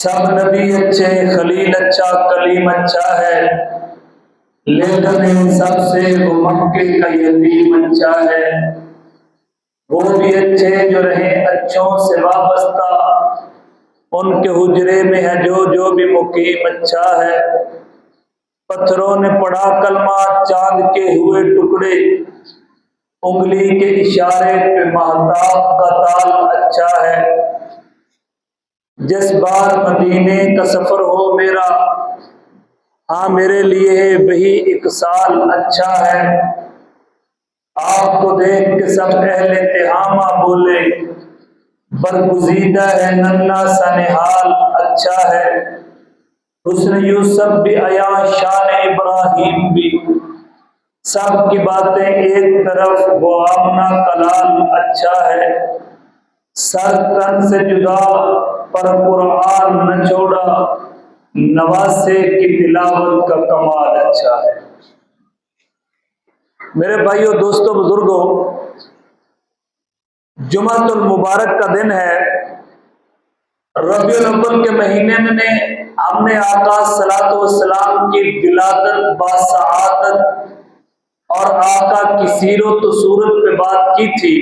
سب نبی اچھے، خلیل اچھا، کلیم اچھا ہے، لیکن ان سب سے وہ مکے کا یتیم اچھا ہے۔ وہ بھی اچھے جو رہے اچھوں سے وابستہ، ان کے حجرے میں ہے جو بھی مقیم اچھا ہے۔ پتھروں نے پڑھا کلمہ، چاند کے ہوئے ٹکڑے، انگلی کے اشارے پہ مہتاب کا تال اچھا ہے۔ جس بار مدینے کا سفر ہو میرا، ہاں میرے لیے وہی ایک سال اچھا ہے۔ آپ کو دیکھ کے سب اہل تہامہ بولے، برگزیدہ ہے ننھا سا نہال اچھا ہے۔ حسن یوسف بھی عیاں، شان ابراہیم بھی، سب کی باتیں ایک طرف، وہ آمنہ کا لال اچھا ہے۔ سر تن سے جدا پر قرآن نہ چھوڑا، نواسے کی تلاوت کا کمال اچھا ہے۔ میرے بھائیوں، دوستوں، بزرگوں، جمعۃ المبارک کا دن ہے۔ ربیع الاول کے مہینے میں ہم نے آقا صلوات و سلام کی ولادت باسعادت اور آقا کی سیرت و صورت پہ بات کی تھی۔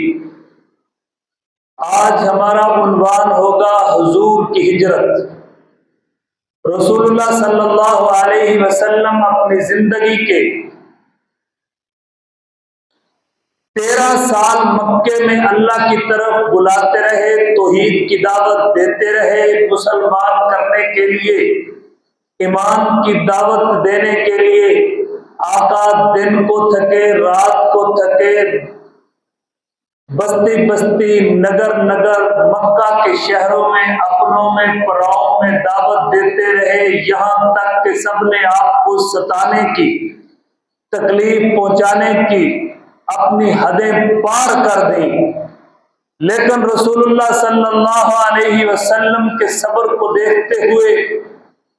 آج ہمارا عنوان ہوگا حضور کی ہجرت۔ رسول اللہ صلی اللہ علیہ وسلم اپنی زندگی کے 13 سال مکے میں اللہ کی طرف بلاتے رہے، توحید کی دعوت دیتے رہے، مسلمان کرنے کے لیے، ایمان کی دعوت دینے کے لیے۔ آقا دن کو تھکے، رات کو تھکے، بستی بستی، نگر نگر، مکہ کے شہروں میں، اپنوں میں، پراؤں میں دعوت دیتے رہے، یہاں تک کہ سب نے آپ کو ستانے کی، تکلیف پہنچانے کی اپنی حدیں پار کر دیں۔ لیکن رسول اللہ صلی اللہ علیہ وسلم کے صبر کو دیکھتے ہوئے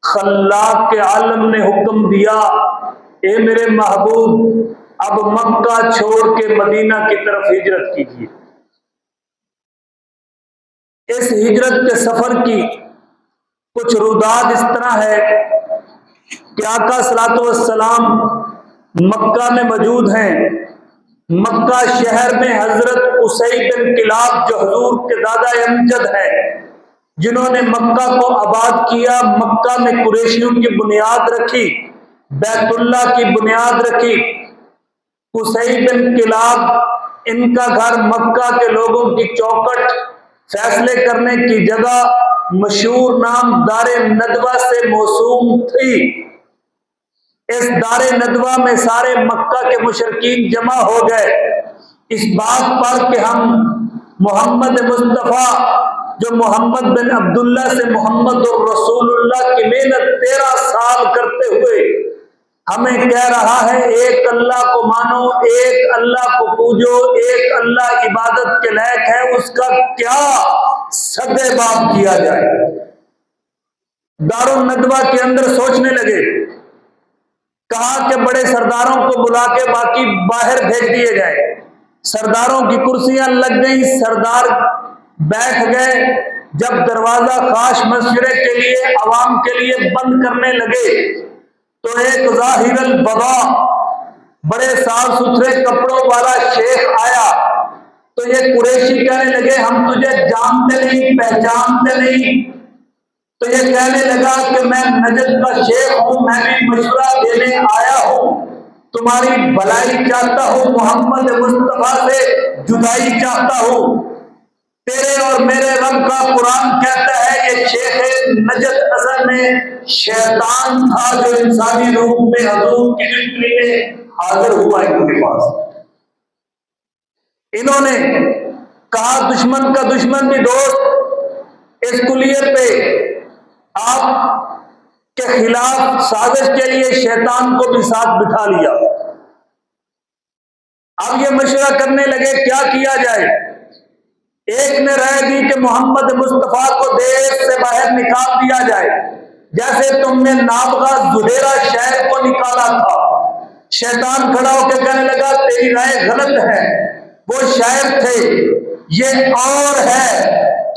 خلاق کے عالم نے حکم دیا، اے میرے محبوب، اب مکہ چھوڑ کے مدینہ کی طرف ہجرت کیجیے۔ اس ہجرت کے سفر کی کچھ روداد اس طرح ہے کہ آقا صلوات و سلام مکہ میں موجود ہیں۔ مکہ شہر میں حضرت قصی بن کلاب جو حضور کے دادا امجد ہیں، جنہوں نے مکہ کو آباد کیا، مکہ میں قریشیوں کی بنیاد رکھی، بیت اللہ کی بنیاد رکھی۔ قصی بن کلاب، ان کا گھر مکہ کے لوگوں کی چوکٹ، فیصلے کرنے کی جگہ، مشہور نام دار ندوہ سے موسوم تھی۔ اس دار ندوہ میں سارے مکہ کے مشرکین جمع ہو گئے، اس بات پر کہ ہم محمد مصطفیٰ جو محمد بن عبداللہ سے محمد الرسول اللہ کی محنت 13 سال کرتے ہوئے ہمیں کہہ رہا ہے، ایک اللہ کو مانو، ایک اللہ کو پوجو، ایک اللہ عبادت کے لائق ہے، اس کا کیا سدے باب کیا جائے۔ دار الندوہ کے اندر سوچنے لگے، کہا کہ بڑے سرداروں کو بلا کے باقی باہر بھیج دیے گئے۔ سرداروں کی کرسیاں لگ گئیں، سردار بیٹھ گئے۔ جب دروازہ خاص مشورے کے لیے، عوام کے لیے بند کرنے لگے تو ایک ظاہر البضا، بڑے صاف ستھرے کپڑوں والا شیخ آیا۔ تو یہ قریشی کہنے لگے، ہم تجھے جانتے نہیں، پہچانتے نہیں۔ تو یہ کہنے لگا کہ میں نجد کا شیخ ہوں، میں بھی مشورہ دینے آیا ہوں، تمہاری بھلائی چاہتا ہوں، محمد مصطفیٰ سے جدائی چاہتا ہوں۔ تیرے اور میرے رب کا قرآن کہتا ہے کہ شیخ نجد اصل میں شیطان تھا جو انسانی روح میں حضور کی زندگی میں حاضر ہوا ان کے پاس۔ انہوں نے کہا، دشمن کا دشمن بھی دوست، اس کلیے پہ آپ کے خلاف سازش کے لیے شیطان کو بھی ساتھ بٹھا لیا۔ اب یہ مشورہ کرنے لگے کیا کیا جائے۔ ایک نے رائے دی کہ محمد مصطفیٰ کو دیش سے باہر نکال دیا جائے، جیسے تم نے نابغہ زہیرہ شہر کو نکالا تھا۔ شیطان کھڑا ہو کے کہنے لگا، تیری رائے غلط ہے، وہ شاعر تھے، یہ اور ہے۔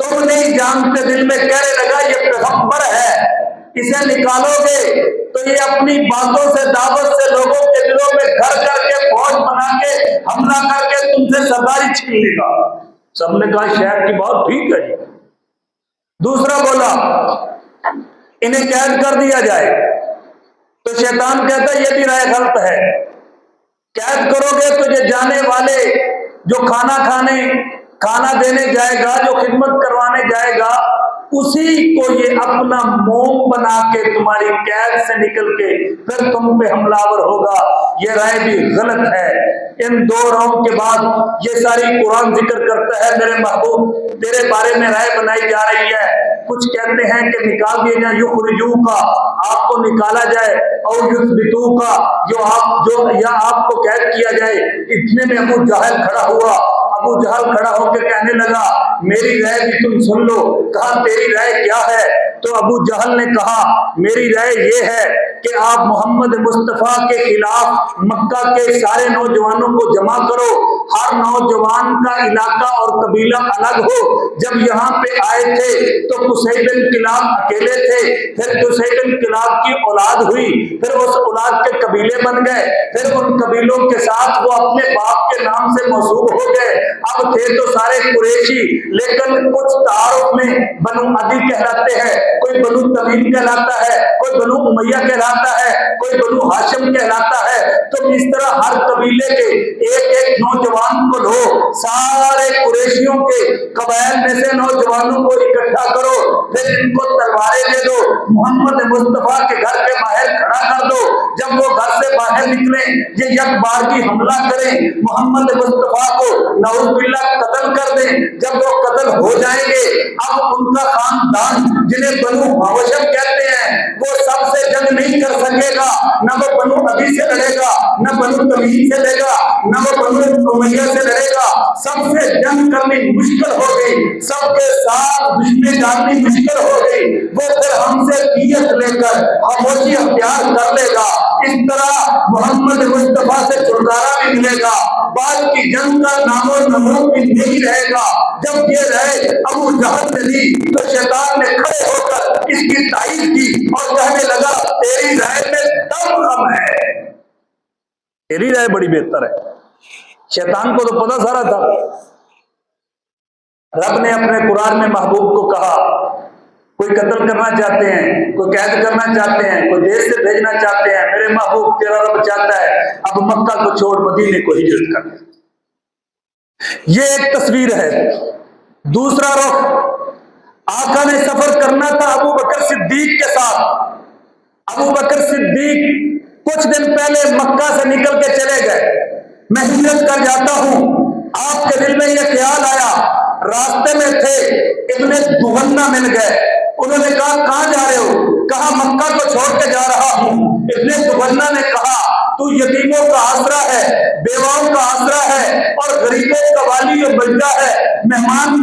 تم نہیں جانتے، دل میں کہنے لگا یہ پیغمبر ہے، اسے نکالو گے تو یہ اپنی باتوں سے، دعوت سے لوگوں کے دلوں میں گھر کر کے، فوج بنا کے، حملہ کر کے تم سے سرداری چھین لے گا۔ سب نے کہا شہر کی بات ٹھیک ہے جی۔ دوسرا بولا انہیں قید کر دیا جائے، تو شیطان کہتا ہے یہ بھی رائے غلط ہے، قید کرو گے تو یہ جانے والے جو کھانا دینے جائے گا، جو خدمت کروانے جائے گا، اسی کو یہ اپنا موم بنا کے تمہاری قید سے نکل کے پھر تم پہ حملہ آور ہوگا۔ یہ رائے بھی غلط ہے۔ ان دو راؤں کے بعد یہ ساری قرآن ذکر کرتا ہے میرے محبوب تیرے بارے میں رائے بنائی جا رہی ہے۔ کچھ کہتے ہیں کہ نکال دیا جائے، یخرجو کا، آپ کو نکالا جائے، اور یثبتو کا، یا آپ کو قید کیا جائے۔ اتنے میں ابو جہل کھڑا ہوا، ابو جہل کھڑا ہو کے کہنے لگا میری رائے بھی تم سن لو۔ کہا تیری رائے کیا ہے؟ تو ابو جہل نے کہا میری رائے یہ ہے کہ آپ محمد مصطفیٰ کے خلاف مکہ کے سارے نوجوانوں کو جمع کرو، ہر نوجوان کا علاقہ اور قبیلہ الگ ہو۔ جب یہاں پہ آئے تھے تو قصی بن کلاب اکیلے تھے، پھر قصی بن کلاب کی اولاد ہوئی، پھر اس اولاد کے قبیلے بن گئے، پھر ان قبیلوں کے ساتھ وہ اپنے باپ کے نام سے موصوف ہو گئے۔ اب تھے تو سارے قریشی، لیکن کچھ تعارف میں بنو عدی کہلاتے ہیں، کوئی بنو تمیم کہلاتا ہے، کوئی بنو امیہ کہلاتا ہے، کوئی بنو ہاشم کہلاتا ہے۔ تو اس طرح ہر قبیلے کے ایک ایک نوجوان کو لو، سارے قریشیوں کے قبائل میں سے نوجوانوں کو اکٹھا کرو، پھر ان کو تلواریں دے دو، محمد مصطفیٰ کے گھر کے باہر کھڑا کر دو۔ جب وہ گھر سے باہر نکلیں یہ یک بارگی حملہ کریں، محمد مصطفیٰ کو نعوذ باللہ قتل کر دیں۔ جب وہ قتل ہو جائیں گے اب ان کا خاندان جنہیں بنو ہاشم کہتے ہیں وہ سب سے جنگ نہیں کر سکے گا، نہ وہ بنو عدی سے لڑے گا، نہ بنو تمیم سے لڑے گا، نہ وہ بنو امیہ سے لڑے گا۔ سب سے جنگ کرنی مشکل ہو گئی، سب کے ساتھ دشمنی ڈالنی مشکل ہو گئی۔ وہ پھر ہم سے دیت لے کر خاموشی اختیار کر لے گا۔ اس طرح محمد مصطفیٰ سے چھٹکارا بھی ملے گا، بعد کی جنگ کا نام و نمود بھی نہیں رہے گا۔ جب یہ رائے ابو جہل نے دی تو شیطان نے کھڑے ہو کر اس کی تائید کی اور کہنے لگا تیری رائے میں دم غم ہے، تیری رائے بڑی بہتر ہے۔ شیطان کو تو پتہ سارا تھا۔ رب نے اپنے قرآن میں محبوب کو کہا کوئی قتل کرنا چاہتے ہیں، کوئی قید کرنا چاہتے ہیں، کوئی دیش سے بھیجنا چاہتے ہیں، میرے محبوب تیرا رب چاہتا ہے اب مکہ کو چھوڑ مدینے کو ہجرت کر۔ یہ ایک تصویر ہے۔ دوسرا رخ آقا نے سفر کرنا تھا ابو بکر صدیق کے ساتھ۔ ابو بکر صدیق کچھ دن پہلے مکہ سے نکل کے چلے گئے، میں ہجرت کر جاتا ہوں۔ آپ کے دل میں یہ خیال آیا، راستے میں تھے ابن دغنہ مل گئے، انہوں نے کہا کہاں جا رہے ہو؟ کہا مکہ کو چھوڑ کے جا رہا ہوں۔ ابن دغنہ نے کہا تو یتیموں کا آسرا ہے، بیواؤں کا آسرا ہے، اور غریبوں کا والی و بجا ہے، مہمان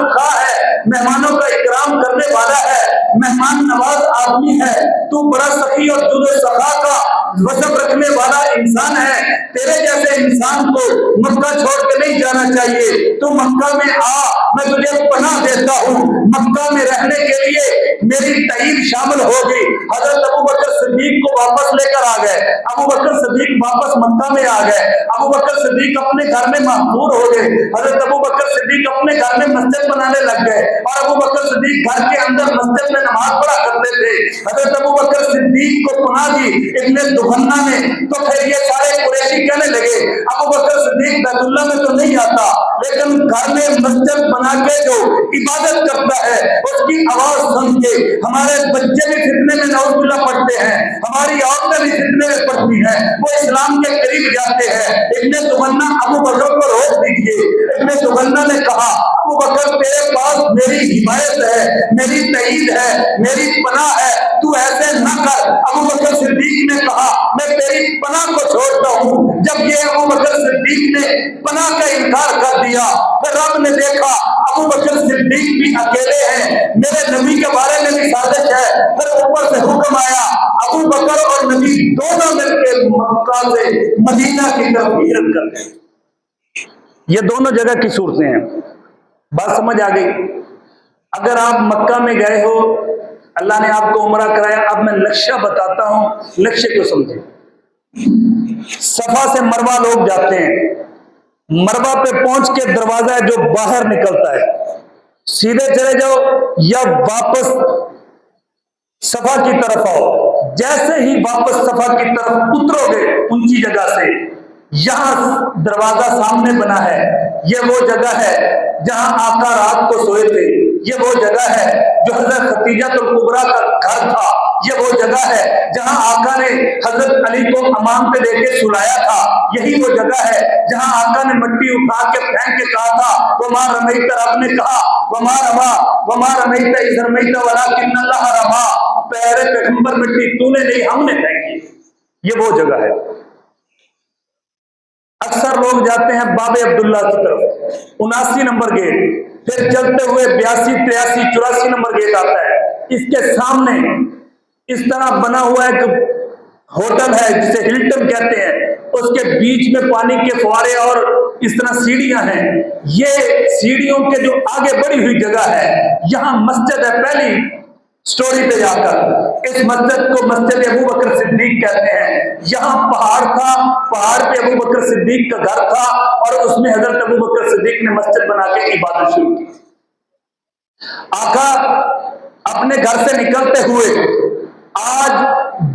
خواہ ہے، مہمانوں کا اکرام کرنے والا ہے، مہمان نواز آدمی ہے، تو بڑا سخی اور جود و سخا کا وصف رکھنے والا انسان ہے۔ تیرے جیسے انسان کو مکہ چھوڑ کے نہیں جانا چاہیے، تو مکہ میں آ، میں تجھے پناہ دیتا ہوں۔ مکہ میں رہنے کے لیے میری تائید شامل ہوگی۔ حضرت ابو بکر صدیق کو واپس لے کر آ گئے، ابو بکر صدیق واپس مکہ میں آ گئے، ابو بکر صدیق اپنے گھر میں محفور ہو گئے۔ حضرت ابو بکر صدیق اپنے گھر میں مسجد بنانے لگ گئے، اور ابو بکر صدیق گھر کے اندر مسجد میں نماز پڑھا کرتے تھے۔ حضرت ابو بکر صدیق کو پناہ دی ابن دغنہ نے، تو پھر یہ سارے قریشی کہنے لگے ابو بکر صدیق بیت اللہ میں تو نہیں آتا، لیکن گھر میں مسجد بنا کے جو عبادت کرتا ہے اس کی آواز سن کے ہمارے بچے بھی فتنے میں نعوذ باللہ پڑھتے ہیں، ہماری عورتیں بھی فتنے میں پڑھتی ہیں، وہ اسلام کے قریب جاتے ہیں۔ ابن دغنہ ابو بکر کو روک دیجیے۔ ابن دغنہ نے کہا ابو بکر تیرے پاس میری حمایت ہے، میری تائید ہے، میری پناہ ہے، تو ایسے نہ کر۔ ابو بکر صدیق نے کہا میں تیری پناہ کو چھوڑتا ہوں۔ جب یہ ابو بکر صدیق نے پناہ کا انکار کر دیا، پھر رب نے دیکھا ابو بکر صدیق بھی اکیلے ہیں، میرے نبی کے بارے میں بھی سازش ہے، پھر اوپر سے حکم آیا ابو بکر اور نبی دونوں مل کے مکہ سے مدینہ کی طرف ہجرت کر گئے۔ یہ دونوں جگہ کی صورتیں ہیں۔ बात समझ आ गई? अगर आप मक्का में गए हो, अल्लाह ने आपको उम्रा कराया, अब मैं लक्ष्य बताता हूं, लक्ष्य को समझे। सफा से मरवा लोग जाते हैं, मरवा पे पहुंच के दरवाजा है जो बाहर निकलता है, सीधे चले जाओ या वापस सफा की तरफ आओ। जैसे ही वापस सफा की तरफ उतरोगे ऊंची जगह से, यहां दरवाजा सामने बना है, ये वो जगह है जहां आका रात को सोए थे, ये वो जगह है जो हजरत खतीजतुल कुबरा का घर था, ये वो जगह है जहां आका ने हजरत अली को अमान पे लेके सुलाया था, यही वो जगह है जहां आका ने मट्टी उठा के फेंक के कहा था वमा रमैत, रब ने कहा वमा रमैत इज़ रमैत वलाकिन्नल्लाह रमा, प्यारे पैगंबर मिट्टी तूने नहीं हमने फेंकी, ये वो जगह है। अक्सर लोग जाते हैं बाबे अब्दुल्ला की तरफ, 79 नंबर गेट, फिर चलते हुए 82, 83, 84 नंबर गेट आता है। इसके सामने इस तरह बना हुआ एक होटल है जिसे हिल्टन कहते हैं, उसके बीच में पानी के फुहारे और इस तरह सीढ़ियां हैं। ये सीढ़ियों के जो आगे बढ़ी हुई जगह है, यहां मस्जिद है। पहली स्टोरी पे जाकर इस मस्जिद को मस्जिद अबू बकर सिद्दीक कहते हैं। यहाँ पहाड़ था, पहाड़ पे अबू बकर सिद्दीक का घर था और उसमें हजरत अबू बकर सिद्दीक ने मस्जिद बना के इबादत शुरू की। आका अपने घर से निकलते हुए आज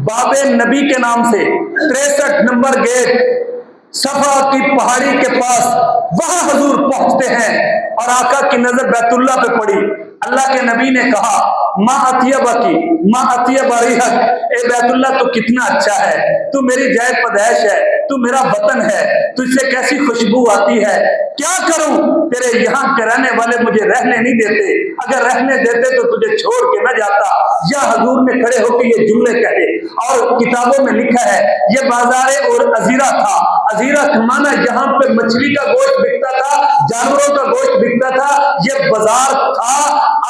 बाबे नबी के नाम से 63 नंबर गेट सफा की पहाड़ी के पास, वहां हजूर पहुंचते हैं और आका की नजर बैतुल्ला पे पड़ी। अल्लाह के नबी ने कहा माँ अतियबा की, माँ अतियबा रिहक, ए बैतुल्ला तो कितना अच्छा है, तू मेरी जाय पैदाइश है, तू मेरा वतन है, तुझसे कैसी खुशबू आती है, क्या करूं तेरे यहाँ के रहने वाले मुझे रहने नहीं देते, अगर रहने देते तो तुझे छोड़ के न जाता। या हजूर ने खड़े होकर ये जुमले कहे और किताबों में लिखा है ये बाजारे और अजीरा था। अजीरा माना यहाँ पे मछली का गोश्त बिकता था, जानवरों का गोश्त बिकता था, ये बाजार था।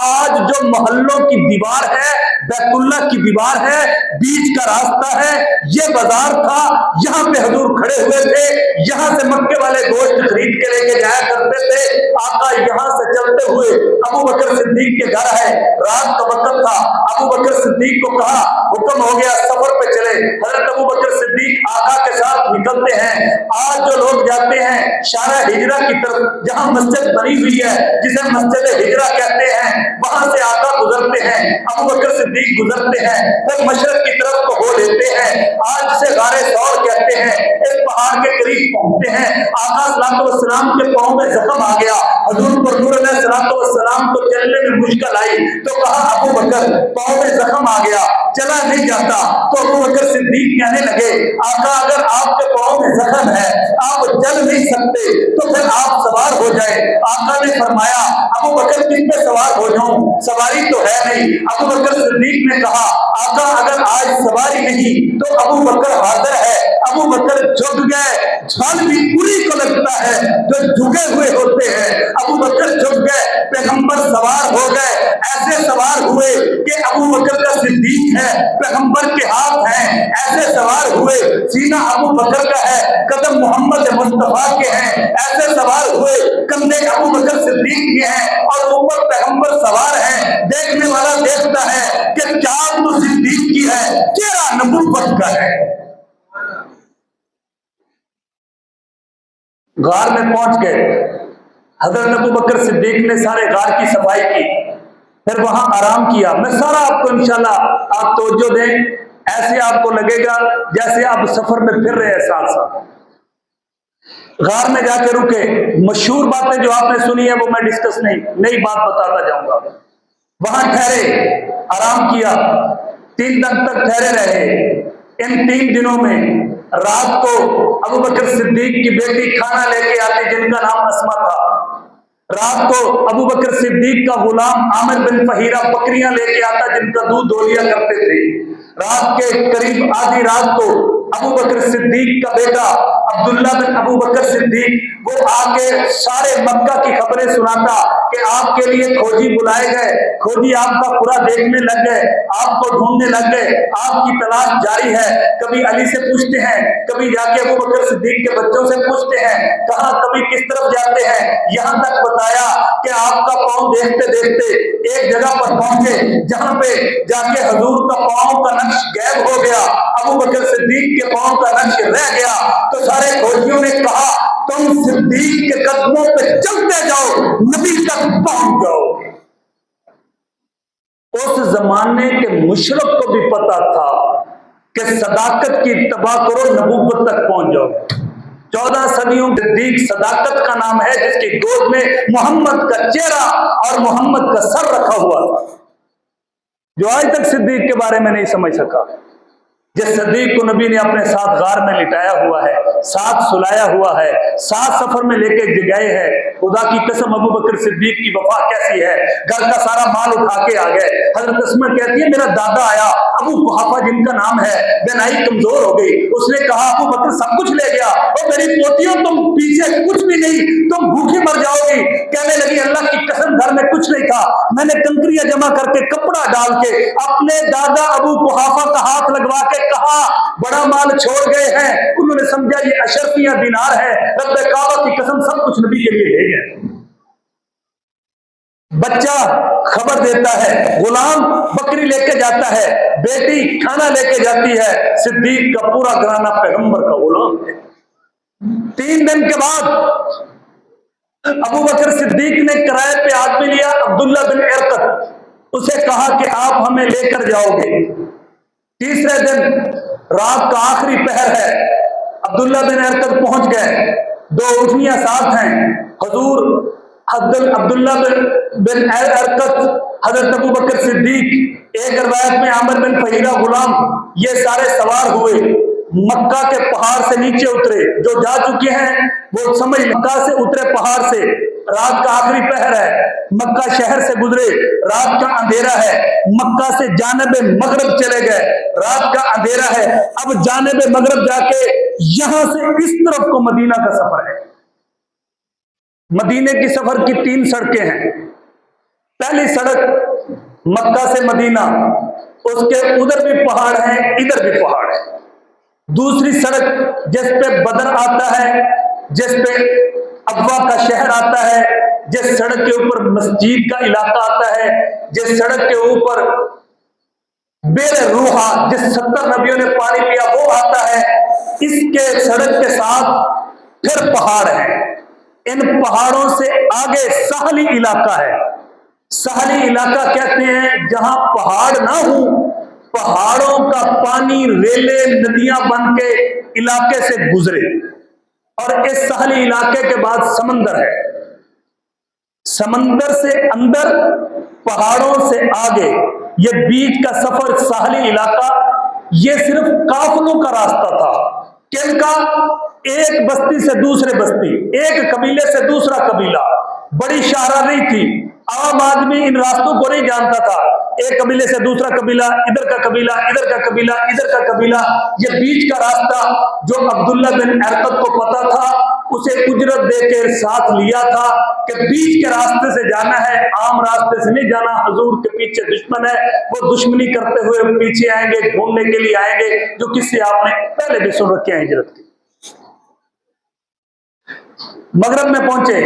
आज जो मोहल्लों की दीवार है, बैतुल्ला की दीवार है, बीच का रास्ता है, ये बाजार था। यहाँ पे हजूर खड़े हुए थे, यहाँ से मक्के वाले गोश्त खरीद के लेके जाया करते थे। आका यहाँ से चलते हुए अबू बकर सिद्दीक के घर है, रात का वक्त था। अबू बकर सिद्दीक को कहा हुक्म हो गया सफर पे चले। हजरत अबू बकर सिद्दीक आका के साथ निकलते हैं। आज जो लोग जाते हैं शारा हिजरा की तरफ, जहाँ मस्जिद बनी हुई है जिसे मस्जिद हिजरा कहते हैं, वहां से आका गुजरते हैं, अबू बकर सिद्दीक गुजरते हैं, फिर मशरक की तरफ को हो लेते हैं। आज से गारे सौर कहते हैं। इस पहाड़ के करीब पहुंचते हैं, आका सल्लल्लाहु अलैहि वसल्लम के पांव में जख्म आ गया। हजूर पर नूर अलैहिस्सलातु वस्सलाम को चलने में मुश्किल आई तो कहा अबू बकर पांव में जख्म आ गया, चला नहीं जाता। तो अबू बकर सिद्दीक कहने लगे आका अगर आपके पांव में जख्म है, आप चल नहीं सकते तो फिर आप सवार हो जाए। आका ने फरमाया अबू बकर किस पे सवार हो जाऊं, सवारी तो है नहीं। अबू बकर सिद्दीक ने कहा आका अगर आज सवारी नहीं तो अबू बकर हाजिर है। अबू बकर झुक गए, झल भी पूरी को लगता है जो झुके हुए होते हैं। अबू बकर झुक गए, पैगंबर सवार हो गए, ऐसे सवार हुए कि अबू बकर का सिद्दीक है, पैगंबर के हाथ हैं, ऐसे सवार हुए सीना अबू बकर का है, कदम मोहम्मद मुस्तफा के हैं, ऐसे सवार हुए कंधे अबू बकर सिद्दीक के हैं और ऊपर पैगंबर सवार है। देखने वाला देखता है कि क्या तो सिद्दीक की है, चेहरा नबूवत का है। गार में पहुंच गए, हजरत अबू बकर सिद्दीक ने सारे गार की सफाई की, फिर वहां आराम किया। मैं सारा आपको इंशाल्लाह आप तवज्जो दें, ऐसे आपको लगेगा जैसे आप सफर में फिर रहे हैं साथ साथ। गार में जाके रुके, मशहूर बातें जो आपने सुनी है वो मैं डिस्कस नई बात बताता जाऊंगा। वहां ठहरे, आराम किया, 3 दिन तक ठहरे रहे। इन 3 दिनों में रात को अबू बकर सिद्दीक की बेटी खाना लेके आती जिनका नाम अस्मा था। रात को अबू बकर सिद्दीक का गुलाम आमिर बिन फहीरा बकरियां लेके आता जिनका दूध दो लिया करते थे। रात के करीब आधी रात को अबू बकर सिद्दीक का बेटा عبداللہ بن ابو بکر صدیق وہ آ کے سارے مکہ کی خبریں سناتا کہ آپ کے لیے کھوجی بلائے گئے، کھوجی آپ کا پورا دیکھنے لگ گئے، آپ کو ڈھونڈنے لگ گئے، آپ کی تلاش جاری ہے۔ کبھی علی سے پوچھتے ہیں، کبھی جا کے ابو بکر صدیق کے بچوں سے پوچھتے ہیں کہاں، کبھی کس طرف جاتے ہیں، یہاں تک بتایا کہ آپ کا پاؤں دیکھتے دیکھتے ایک جگہ پر پہنچے جہاں پہ جا کے حضور کا پاؤں کا نقش غائب ہو گیا، ابو بکر صدیق کے پاؤں کا نقش رہ گیا۔ تو سارے کھوجیوں نے کہا تم صدیق کے قدموں پہ چلتے جاؤ، نبی تک پہنچ جاؤ۔ اس زمانے کے مشرک کو بھی پتا تھا کہ صداقت کی اتباع کرو، نبوت تک پہنچ جاؤ۔ 14 صدیوں صدیق صداقت کا نام ہے، جس کی گود میں محمد کا چہرہ اور محمد کا سر رکھا ہوا تھا، جو آج تک صدیق کے بارے میں نہیں سمجھ سکا۔ جس صدیق کو نبی نے اپنے ساتھ غار میں لٹایا ہوا ہے، ساتھ سلایا ہوا ہے، ساتھ سفر میں لے کے گئے ہیں، خدا کی قسم ابو بکر صدیق کی وفا کیسی ہے، گھر کا سارا مال اٹھا کے آ گئے۔ حضرت اسماء کہتی ہے میرا دادا آیا ابو قحافہ جن کا نام ہے، بینائی کمزور ہو گئی، اس نے کہا ابو بکر سب کچھ لے گیا، اور میری پوتیوں تم پیچھے کچھ بھی نہیں، تم بھوکھی مر جاؤ گی۔ کہنے لگی اللہ کی قسم گھر میں کچھ نہیں تھا، میں نے کنکریاں جمع کر کے کپڑا ڈال کے اپنے دادا ابو قحافہ کا ہاتھ لگوا کے کہا بڑا مال چھوڑ گئے ہیں، انہوں نے سمجھا یہ اشرفیہ دینار ہے، رب کعبہ کی قسم سب کچھ نبی کے لیے لے گئے۔ بچہ خبر دیتا ہے، غلام بکری لے کے جاتا ہے، بیٹی کھانا لے کے جاتی ہے، صدیق کا پورا گھرانہ پیغمبر کا غلام ہے۔ 3 دن کے بعد ابو بکر صدیق نے کرائے پہ آدمی لیا عبداللہ بن ارقط، اسے کہا کہ آپ ہمیں لے کر جاؤ گے۔ تیسرے دن رات کا آخری پہر ہے، عبداللہ بن ارقط پہنچ گئے، 2 اٹھنیاں ساتھ ہیں، حضور عبداللہ بن ارقط، حضرت ابو بکر صدیق، ایک روایت میں عامر بن فہیرہ غلام، یہ سارے سوار ہوئے، مکہ کے پہاڑ سے نیچے اترے، جو جا چکے ہیں وہ سمجھ، مکہ سے اترے پہاڑ سے، رات کا آخری پہر ہے، مکہ شہر سے گزرے، رات کا اندھیرا ہے، مکہ سے جانب مغرب چلے گئے، رات کا اندھیرا ہے، اب جانب مغرب جا کے یہاں سے اس طرف کو مدینہ کا سفر ہے۔ مدینے کی سفر کی 3 سڑکیں ہیں، پہلی سڑک مکہ سے مدینہ، اس کے ادھر بھی پہاڑ ہیں ادھر بھی پہاڑ ہے۔ دوسری سڑک جس پہ بدر آتا ہے، جس پہ ابوا کا شہر آتا ہے، جس سڑک کے اوپر مسجد کا علاقہ آتا ہے، جس سڑک کے اوپر بیر روحا جس 70 نبیوں نے پانی پیا وہ آتا ہے، اس کے سڑک کے ساتھ پھر پہاڑ ہیں۔ ان پہاڑوں سے آگے ساحلی علاقہ ہے۔ ساحلی علاقہ کہتے ہیں جہاں پہاڑ نہ ہوں، پہاڑوں کا پانی ریلیں ندیاں بن کے علاقے سے گزرے، اور اس ساحلی علاقے کے بعد سمندر ہے، سمندر سے اندر پہاڑوں سے آگے، یہ بیچ کا سفر ساحلی علاقہ، یہ صرف قافلوں کا راستہ تھا۔ کن کا؟ ایک بستی سے دوسرے بستی، ایک قبیلے سے دوسرا قبیلہ، بڑی شاہراہی تھی، عام آدمی ان راستوں کو نہیں جانتا تھا، ایک قبیلے سے دوسرا قبیلہ، ادھر کا قبیلہ، ادھر کا قبیلہ، ادھر کا قبیلہ، یہ بیچ کا راستہ جو عبداللہ بن ارقط کو پتا تھا، اسے اجرت دے کے ساتھ لیا تھا کہ بیچ کے راستے سے جانا ہے، عام راستے سے نہیں جانا، حضور کے پیچھے دشمن ہے، وہ دشمنی کرتے ہوئے پیچھے آئیں گے، ڈھونڈنے کے لیے آئیں گے، جو کس سے آپ نے پہلے بھی سن رکھے ہیں ہجرت کی۔ مغرب میں پہنچے،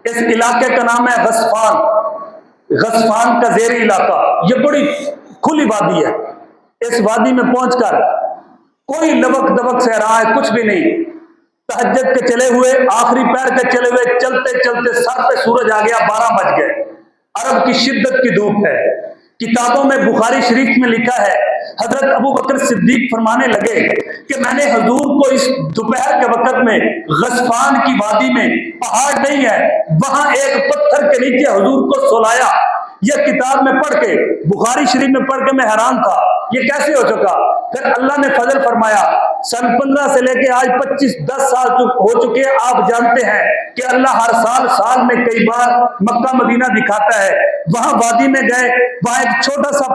اس علاقے کا نام ہے غسفان، غسفان کا زیری علاقہ، یہ بڑی کھلی وادی ہے۔ اس وادی میں پہنچ کر کوئی لبک دبک صحرا ہے، کچھ بھی نہیں، تہجد کے چلے ہوئے، آخری پیر کے چلے ہوئے، چلتے چلتے سر پہ سورج آ گیا، 12 بج گئے، عرب کی شدت کی دھوپ ہے۔ کتابوں میں بخاری شریف میں لکھا ہے، حضرت ابو بکر صدیق فرمانے لگے کہ میں نے حضور کو اس دوپہر کے وقت میں غسفان کی وادی میں، پہاڑ نہیں ہے، وہاں ایک پتھر کے نیچے حضور کو سلایا۔ یہ کتاب میں پڑھ کے، بخاری شریف میں پڑھ کے میں حیران تھا، یہ کیسے ہو چکا؟ پھر اللہ نے فضل فرمایا، سن 15 سے لے کے آج 25-10 سال ہو چکے، آپ جانتے ہیں کہ اللہ ہر سال میں کئی بار مکہ مدینہ دکھاتا ہے۔ وہاں وادی میں گئے، وہاں ایک چھوٹا سا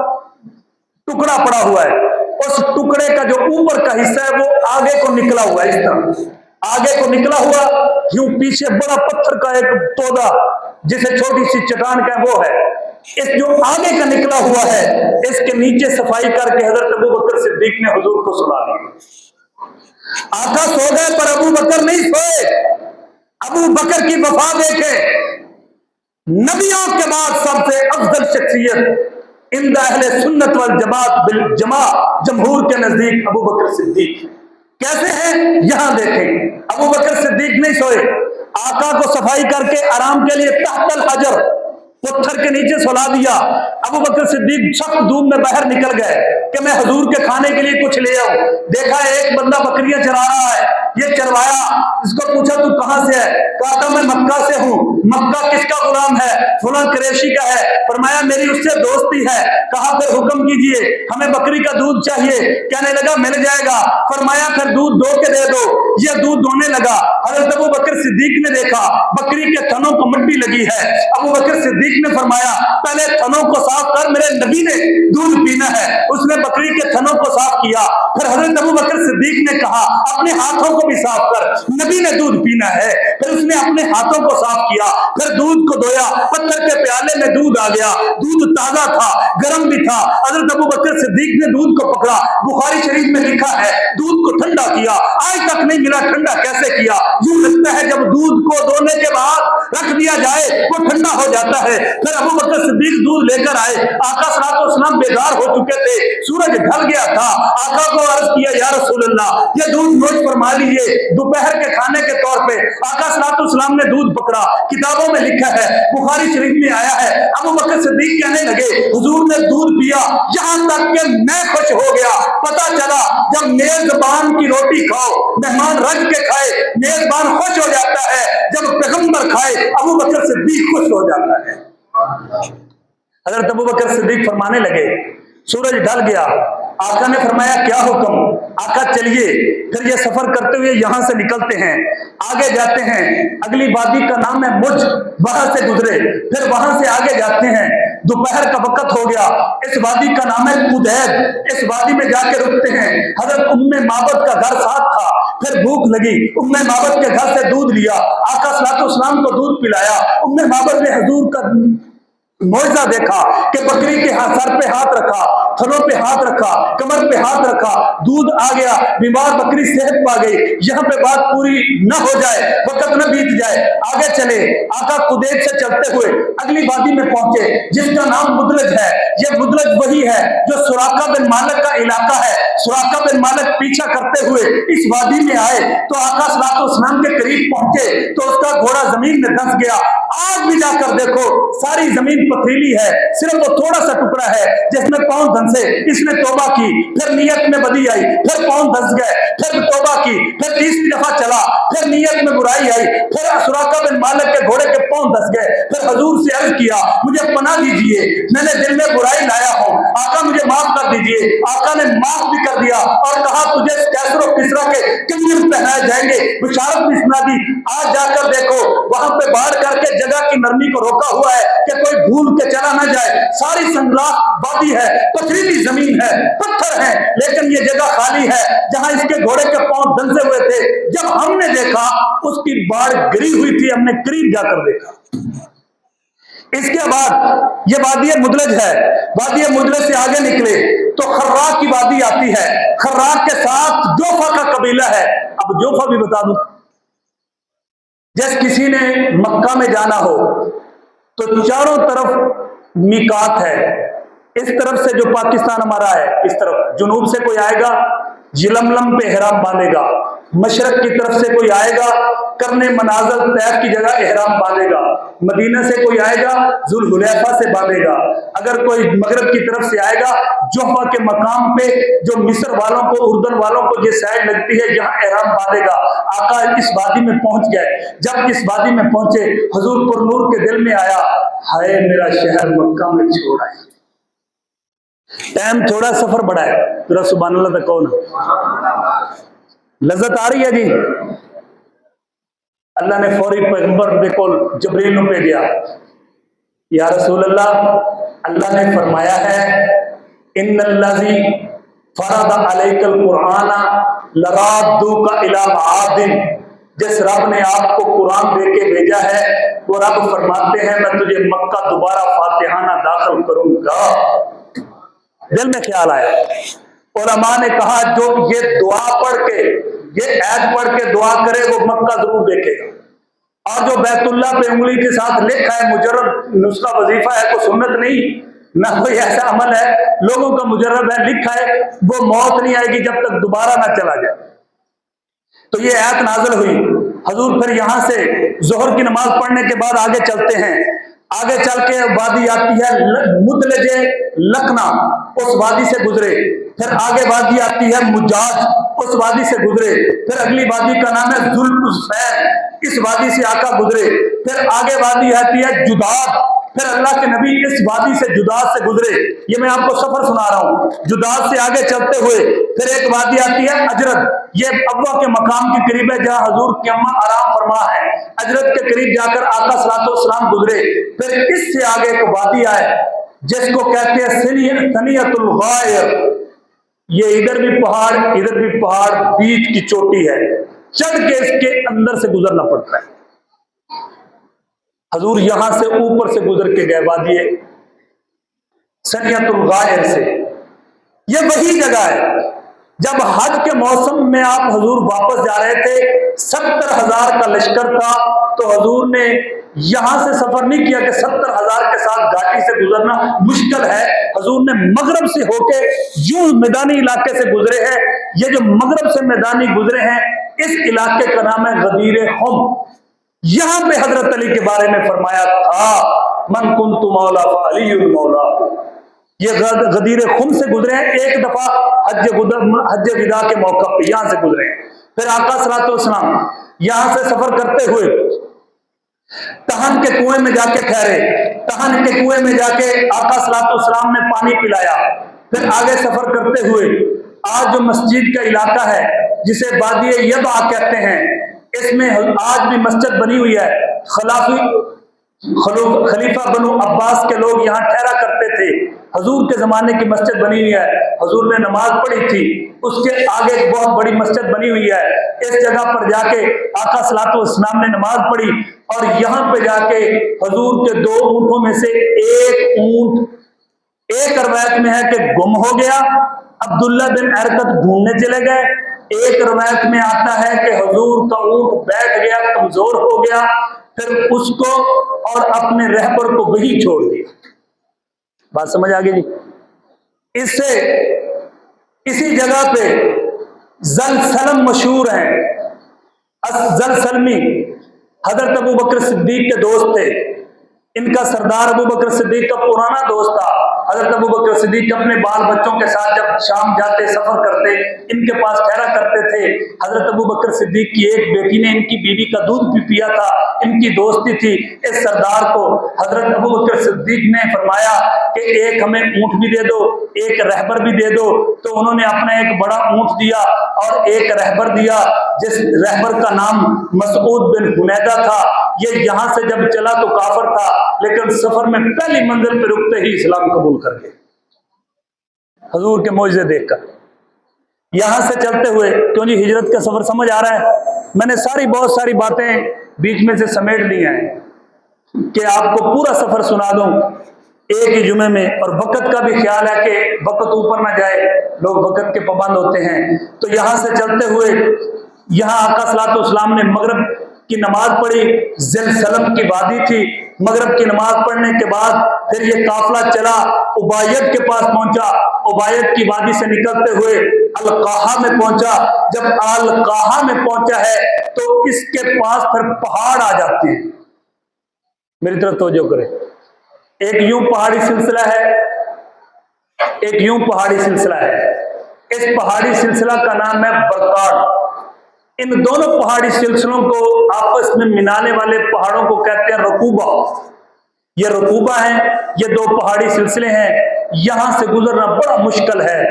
ٹکڑا پڑا ہوا ہے، اس ٹکڑے کا جو اوپر کا حصہ ہے وہ آگے کو نکلا ہوا ہے، اس طرح आगे को निकला हुआ, यूं पीछे बड़ा पत्थर का एक पौधा जिसे छोटी सी चट्टान का वो है, इस जो आगे का निकला हुआ है, इसके नीचे सफाई करके हजरत अबू बकर सिद्दीक ने हुजूर को सुला दिया। आका सो गए पर अबू बकर नहीं सोए। अबू बकर की वफा देखे, नबियों के बाद सबसे अफजल शख्सियत इंदा अहले सुन्नत वल जमात बिल जमा जमहूर के नजदीक अबू बकर सिद्दीक कैसे हैं यहां देखें। अबू बकर सिद्दीक नहीं सोए, आका को सफाई करके आराम के लिए तहतल हजर पत्थर के नीचे सुला दिया। अबू बकर सिद्दीक सख्त धूप में बाहर निकल गए कि मैं हुजूर के खाने के लिए कुछ ले आऊं। देखा एक बंदा बकरियां चरा रहा है, ये चरवाया, इसको पूछा तू कहां से है? कहा था मैं मक्का से हूं। मक्का किसका गुलाम है? फलां कुरैशी का है। फरमाया मेरी उससे दोस्ती है। कहा फिर हुक्म कीजिए, हमें बकरी का दूध चाहिए। कहने लगा मिल जाएगा। फरमाया फिर दूध दो के दे दो। ये दूध दोने लगा। हजरत अबू बकर सिद्दीक ने देखा बकरी के थनों को मिट्टी लगी है। अबू बकर सिद्दीक ने फरमाया पहले थनों को साफ कर, मेरे नबी ने दूध पीना है। उसने बकरी के थनों को साफ किया। फिर हजरत अबू बकर सिद्दीक ने कहा अपने हाथों को भी साफ कर, नबी ने दूध पीना है। फिर उसने अपने हाथों को साफ किया, फिर दूध को धोया, पत्थर के प्याले में दूध आ गया। दूध ताजा था, गर्म भी था। हजरत अबू बकर सिद्दीक ने दूध को पकड़ा। बुखारी शरीफ में लिखा है दूध को ठंडा किया। आज तक नहीं मिला ठंडा कैसे किया। यूं लगता है जब दूध को धोने के बाद रख दिया जाए वो ठंडा हो जाता है। फिर अबू बकर सिद्दीक दूध लेकर आए। आका सल्लल्लाहु अलैहि वसल्लम बेदार हो चुके थे, सूरज ढल गया था। आका को अर्ज किया या रसूल अल्लाह ये दूध नोश फरमा लीजिए दोपहर के खाने के तौर पे। आका सल्लल्लाहु अलैहि वसल्लम ने दूध पकड़ा। किताबों में लिखा है, बुखारी शरीफ में आया है, अबू बकर सिद्दीक कहने लगे हुजूर ने दूध पिया यहां तक कि मैं खुश हो गया। पता चला जब मेजबान की रोटी खाओ, मेहमान रज के खाए, मेजबान खुश हो जाता है। जब पैगंबर खाए अबू बकर सिद्दीक खुश हो जाता है। हजरत अबू बकर सिद्दीक फरमाने लगे सूरज ढल गया। आका ने फरमाया क्या हुक्म? आका चलिए फिर ये सफर करते हुए यहां से निकलते हैं, आगे जाते हैं। अगली वादी का नाम है मुझ, वहां से गुजरे, फिर वहां से आगे जाते हैं। दोपहर का वक्त हो गया। इस वादी का नाम है कुदैद, इस वादी में जाके रुकते हैं। हजरत उम्मे माबद का घर साथ था। फिर भूख लगी, उम्मे माबद के घर से दूध लिया। आका सल्लल्लाहु अलैहि वसल्लम को दूध पिलाया। उम्मे माबद ने हुजूर का मौजज़ा देखा कि बकरी के सर पे हाथ रखा, थनों पे हाथ रखा, कमर पे हाथ रखा, दूध आ गया, बीमार बकरी सेहत पा गई। यहाँ पे बात पूरी न हो जाए, वक्त न बीत जाए, आगे चले। आका कुदैद से चलते हुए अगली वादी में पहुंचे जिसका नाम मुदलज है। ये मुदलज वही है जो सुराका बिन मालिक का इलाका है। सुराका बिन मालिक पीछा करते हुए इस वादी में आए तो आका सल्लल्लाहु अलैहि वसल्लम के करीब पहुंचे तो उसका घोड़ा जमीन में धंस गया। आज भी जाकर देखो सारी जमीन पथरीली है, सिर्फ वो थोड़ा सा टुकड़ा है जिसमें पांव धंसे। इसने तौबा की, फिर नियत में बदी आई, फिर पांव धंस गए, फिर तौबा की, फिर तीसरी दफा चला, फिर नियत में बुराई आई, फिर सुराका बिन मालिक के घोड़े के पांव धंस गए। फिर हुजूर से अर्ज किया मुझे पनाह दीजिए, मैंने दिल में बुराई लाया हूं, आका मुझे माफ कर दीजिए। आका ने माफ भी कर दिया और कहा तुझे कैसर और किसरा के किन्नर पहनाए जाएंगे, बिशारत भी सुना दी। आज जाकर देखो वहां पे बाढ़ करके जगह की नरमी को रोका हुआ है कि कोई भूल के चला ना जाए। सारी संगलाख वादी है, पथरीली जमीन है, पत्थर है, लेकिन ये जगह खाली है जहां इसके घोड़े के पांव धंसे हुए थे। जब हमने देखा उसकी बाढ़ गिरी हुई थी, हमने करीब जाकर देखा। इसके बाद ये वादी मुदलज है। वादी मुदलज से आगे निकले तो खर्राक की वादी आती है। खर्राक के साथ जोफा का कबीला है। अब जोफा भी बता दूं, जैसे किसी ने मक्का में जाना हो तो चारों तरफ मीकात है। इस तरफ से जो पाकिस्तान हमारा है, इस तरफ जुनूब से कोई आएगा जिलमलम पे एहराम बांधेगा, मशरक की तरफ से कोई आएगा करने मनाजर तैफ की जगह एहराम बांधेगा, मदीना से कोई आएगा जुल हुलैफा से बांधेगा। अगर कोई मगरब की तरफ से आएगा जोफा के मकाम पे जो मिस्र वालों को, उर्दन वालों को ये साइड लगती है, यहाँ एहराम बांधेगा। आका इस वादी में पहुंच गए। जब इस वादी में पहुंचे हुजूर पुरनूर के दिल में आया हाय मेरा शहर मक्का में छोड़ आए। टाइम थोड़ा, सफर बड़ा है, जरा सुभान अल्लाह तक कौन लज्जत आ रही है जी। अल्लाह ने फौरी पैगंबर देखो जबरील पे गया, या रसूल अल्लाह, अल्लाह ने फरमाया है इन्नल्लज़ी फरद अलैकल कुराना लरादुका इला मादिन, جس رب نے آپ کو قرآن دے کے بھیجا ہے وہ رب فرماتے ہیں میں تجھے مکہ دوبارہ فاتحانہ داخل کروں گا. دل میں خیال آیا. علماء نے کہا جو یہ دعا پڑھ کے یہ عید پڑھ کے دعا کرے وہ مکہ ضرور دیکھے گا. اور جو بیت اللہ پہ انگلی کے ساتھ لکھا ہے مجرد نسخہ وظیفہ ہے، کوئی سنت نہیں نہ کوئی ایسا عمل ہے، لوگوں کا مجرب ہے، لکھا ہے، وہ موت نہیں آئے گی جب تک دوبارہ نہ چلا جائے. تو یہ آیت نازل ہوئی. حضور پھر یہاں سے ظہر کی نماز پڑھنے کے بعد آگے چلتے ہیں. آگے چل کے وادی آتی ہے مدلج لکنا، اس وادی سے گزرے. پھر آگے وادی آتی ہے مجاج، اس وادی سے گزرے. پھر اگلی وادی کا نام ہے ذوالقفین، اس وادی سے آقا گزرے. پھر آگے وادی آتی ہے جداد، پھر اللہ کے نبی اس وادی سے جداد سے گزرے. یہ میں آپ کو سفر سنا رہا ہوں. جداد سے آگے چلتے ہوئے پھر ایک وادی آتی ہے اجرد، یہ ابوا کے مقام کے قریب ہے جہاں حضور کی اماں آرام فرما ہے. اجرد کے قریب جا کر آقا صلی اللہ علیہ وسلم گزرے. پھر اس سے آگے ایک وادی آئے جس کو کہتے ہیں ثنیۃ الغائر. یہ ادھر بھی پہاڑ ادھر بھی پہاڑ، بیچ کی چوٹی ہے، چڑھ کے اس کے اندر سے گزرنا پڑتا ہے. حضور یہاں سے اوپر سے گزر کے گئے وادی ثنیۃ الغائر سے. یہ وہی جگہ ہے جب حج کے موسم میں آپ حضور واپس جا رہے تھے، 70,000 کا لشکر تھا، تو حضور نے یہاں سے سفر نہیں کیا کہ 70,000 کے ساتھ گھاٹی سے گزرنا مشکل ہے. حضور نے مغرب سے ہو کے یوں میدانی علاقے سے گزرے ہیں. یہ جو مغرب سے میدانی گزرے ہیں اس علاقے کا نام ہے غدیر خم. یہاں پہ حضرت علی کے بارے میں فرمایا تھا من کنت مولا فعلی المولا. یہ غدیر خم سے گزرے ہیں ایک دفعہ حج وداع کے موقع پہ یہاں سے گزرے ہیں. پھر آقا صلی اللہ علیہ وسلم یہاں سے سفر کرتے ہوئے تہن کے کنویں میں جا کے ٹھہرے. تہن کے کنویں میں جا کے آقا صلی اللہ علیہ وسلم نے پانی پلایا. پھر آگے سفر کرتے ہوئے آج جو مسجد کا علاقہ ہے جسے وادی یبع کہتے ہیں، اس میں آج بھی مسجد بنی ہوئی ہے. خلیفہ بنو عباس کے لوگ یہاں ٹھہرا کرتے تھے. حضور کے زمانے کی مسجد بنی ہوئی ہے. حضور نے نماز پڑھی تھی، اس کے آگے ایک بہت بڑی مسجد بنی ہوئی ہے. اس جگہ پر جا کے آقا صلی اللہ علیہ وسلم نے نماز پڑھی. اور یہاں پہ جا کے حضور کے 2 اونٹوں میں سے ایک اونٹ ایک روایت میں ہے کہ گم ہو گیا، عبداللہ بن ارقط ڈھونڈنے چلے گئے. ایک روایت میں آتا ہے کہ حضور کا اونٹ بیٹھ گیا، کمزور ہو گیا، پھر اس کو اور اپنے رہبر کو وہی چھوڑ دیا. بات سمجھ آ گئی جی؟ اس سے اسی جگہ پہ زلسلم مشہور ہیں. زلسلمی حضرت ابو بکر صدیق کے دوست تھے. ان کا سردار ابو بکر صدیق کا پرانا دوست تھا. حضرت ابو بکر صدیق اپنے بال بچوں کے ساتھ جب شام جاتے سفر کرتے ان کے پاس ٹھہرا کرتے تھے. حضرت ابو بکر صدیق کی ایک بیٹی نے ان کی بیوی کا دودھ بھی پیا تھا، ان کی دوستی تھی. اس سردار کو حضرت ابو بکر صدیق نے فرمایا کہ ایک ہمیں اونٹ بھی دے دو، ایک رہبر بھی دے دو. تو انہوں نے اپنا ایک بڑا اونٹ دیا اور ایک رہبر دیا جس رہبر کا نام مسعود بن حنیدہ تھا. یہ یہاں سے جب چلا تو کافر تھا، لیکن سفر میں پہلی منزل پہ رکتے ہی اسلام قبول کر گئے حضور کے معجزے دیکھ کر. یہاں سے چلتے ہوئے کیوں جی ہجرت کا سفر سمجھ آ رہا ہے؟ میں نے بہت ساری باتیں بیچ میں سے سمیٹ لی ہیں کہ آپ کو پورا سفر سنا دوں ایک ہی جمعے میں. اور وقت کا بھی خیال ہے کہ وقت اوپر نہ جائے، لوگ وقت کے پابند ہوتے ہیں. تو یہاں سے چلتے ہوئے یہاں آقا صلی اللہ علیہ وسلم نے مغرب کی نماز پڑھی. زلسلم کی وادی تھی. مغرب کی نماز پڑھنے کے بعد پھر یہ قافلہ چلا، عبید کے پاس پہنچا. عبید کی وادی سے نکلتے ہوئے القاحہ میں پہنچا. جب القاحہ میں پہنچا ہے تو اس کے پاس پھر پہاڑ آ جاتے ہیں. میری طرف توجہ کریں. ایک یوں پہاڑی سلسلہ ہے، ایک یوں پہاڑی سلسلہ ہے. اس پہاڑی سلسلہ کا نام ہے برکاڑ. ان دونوں پہاڑی سلسلوں کو آپس میں ملانے والے پہاڑوں کو کہتے ہیں رقوبہ. یہ رقوبہ ہیں، یہ 2 پہاڑی سلسلے ہیں. یہاں سے گزرنا بڑا مشکل ہے.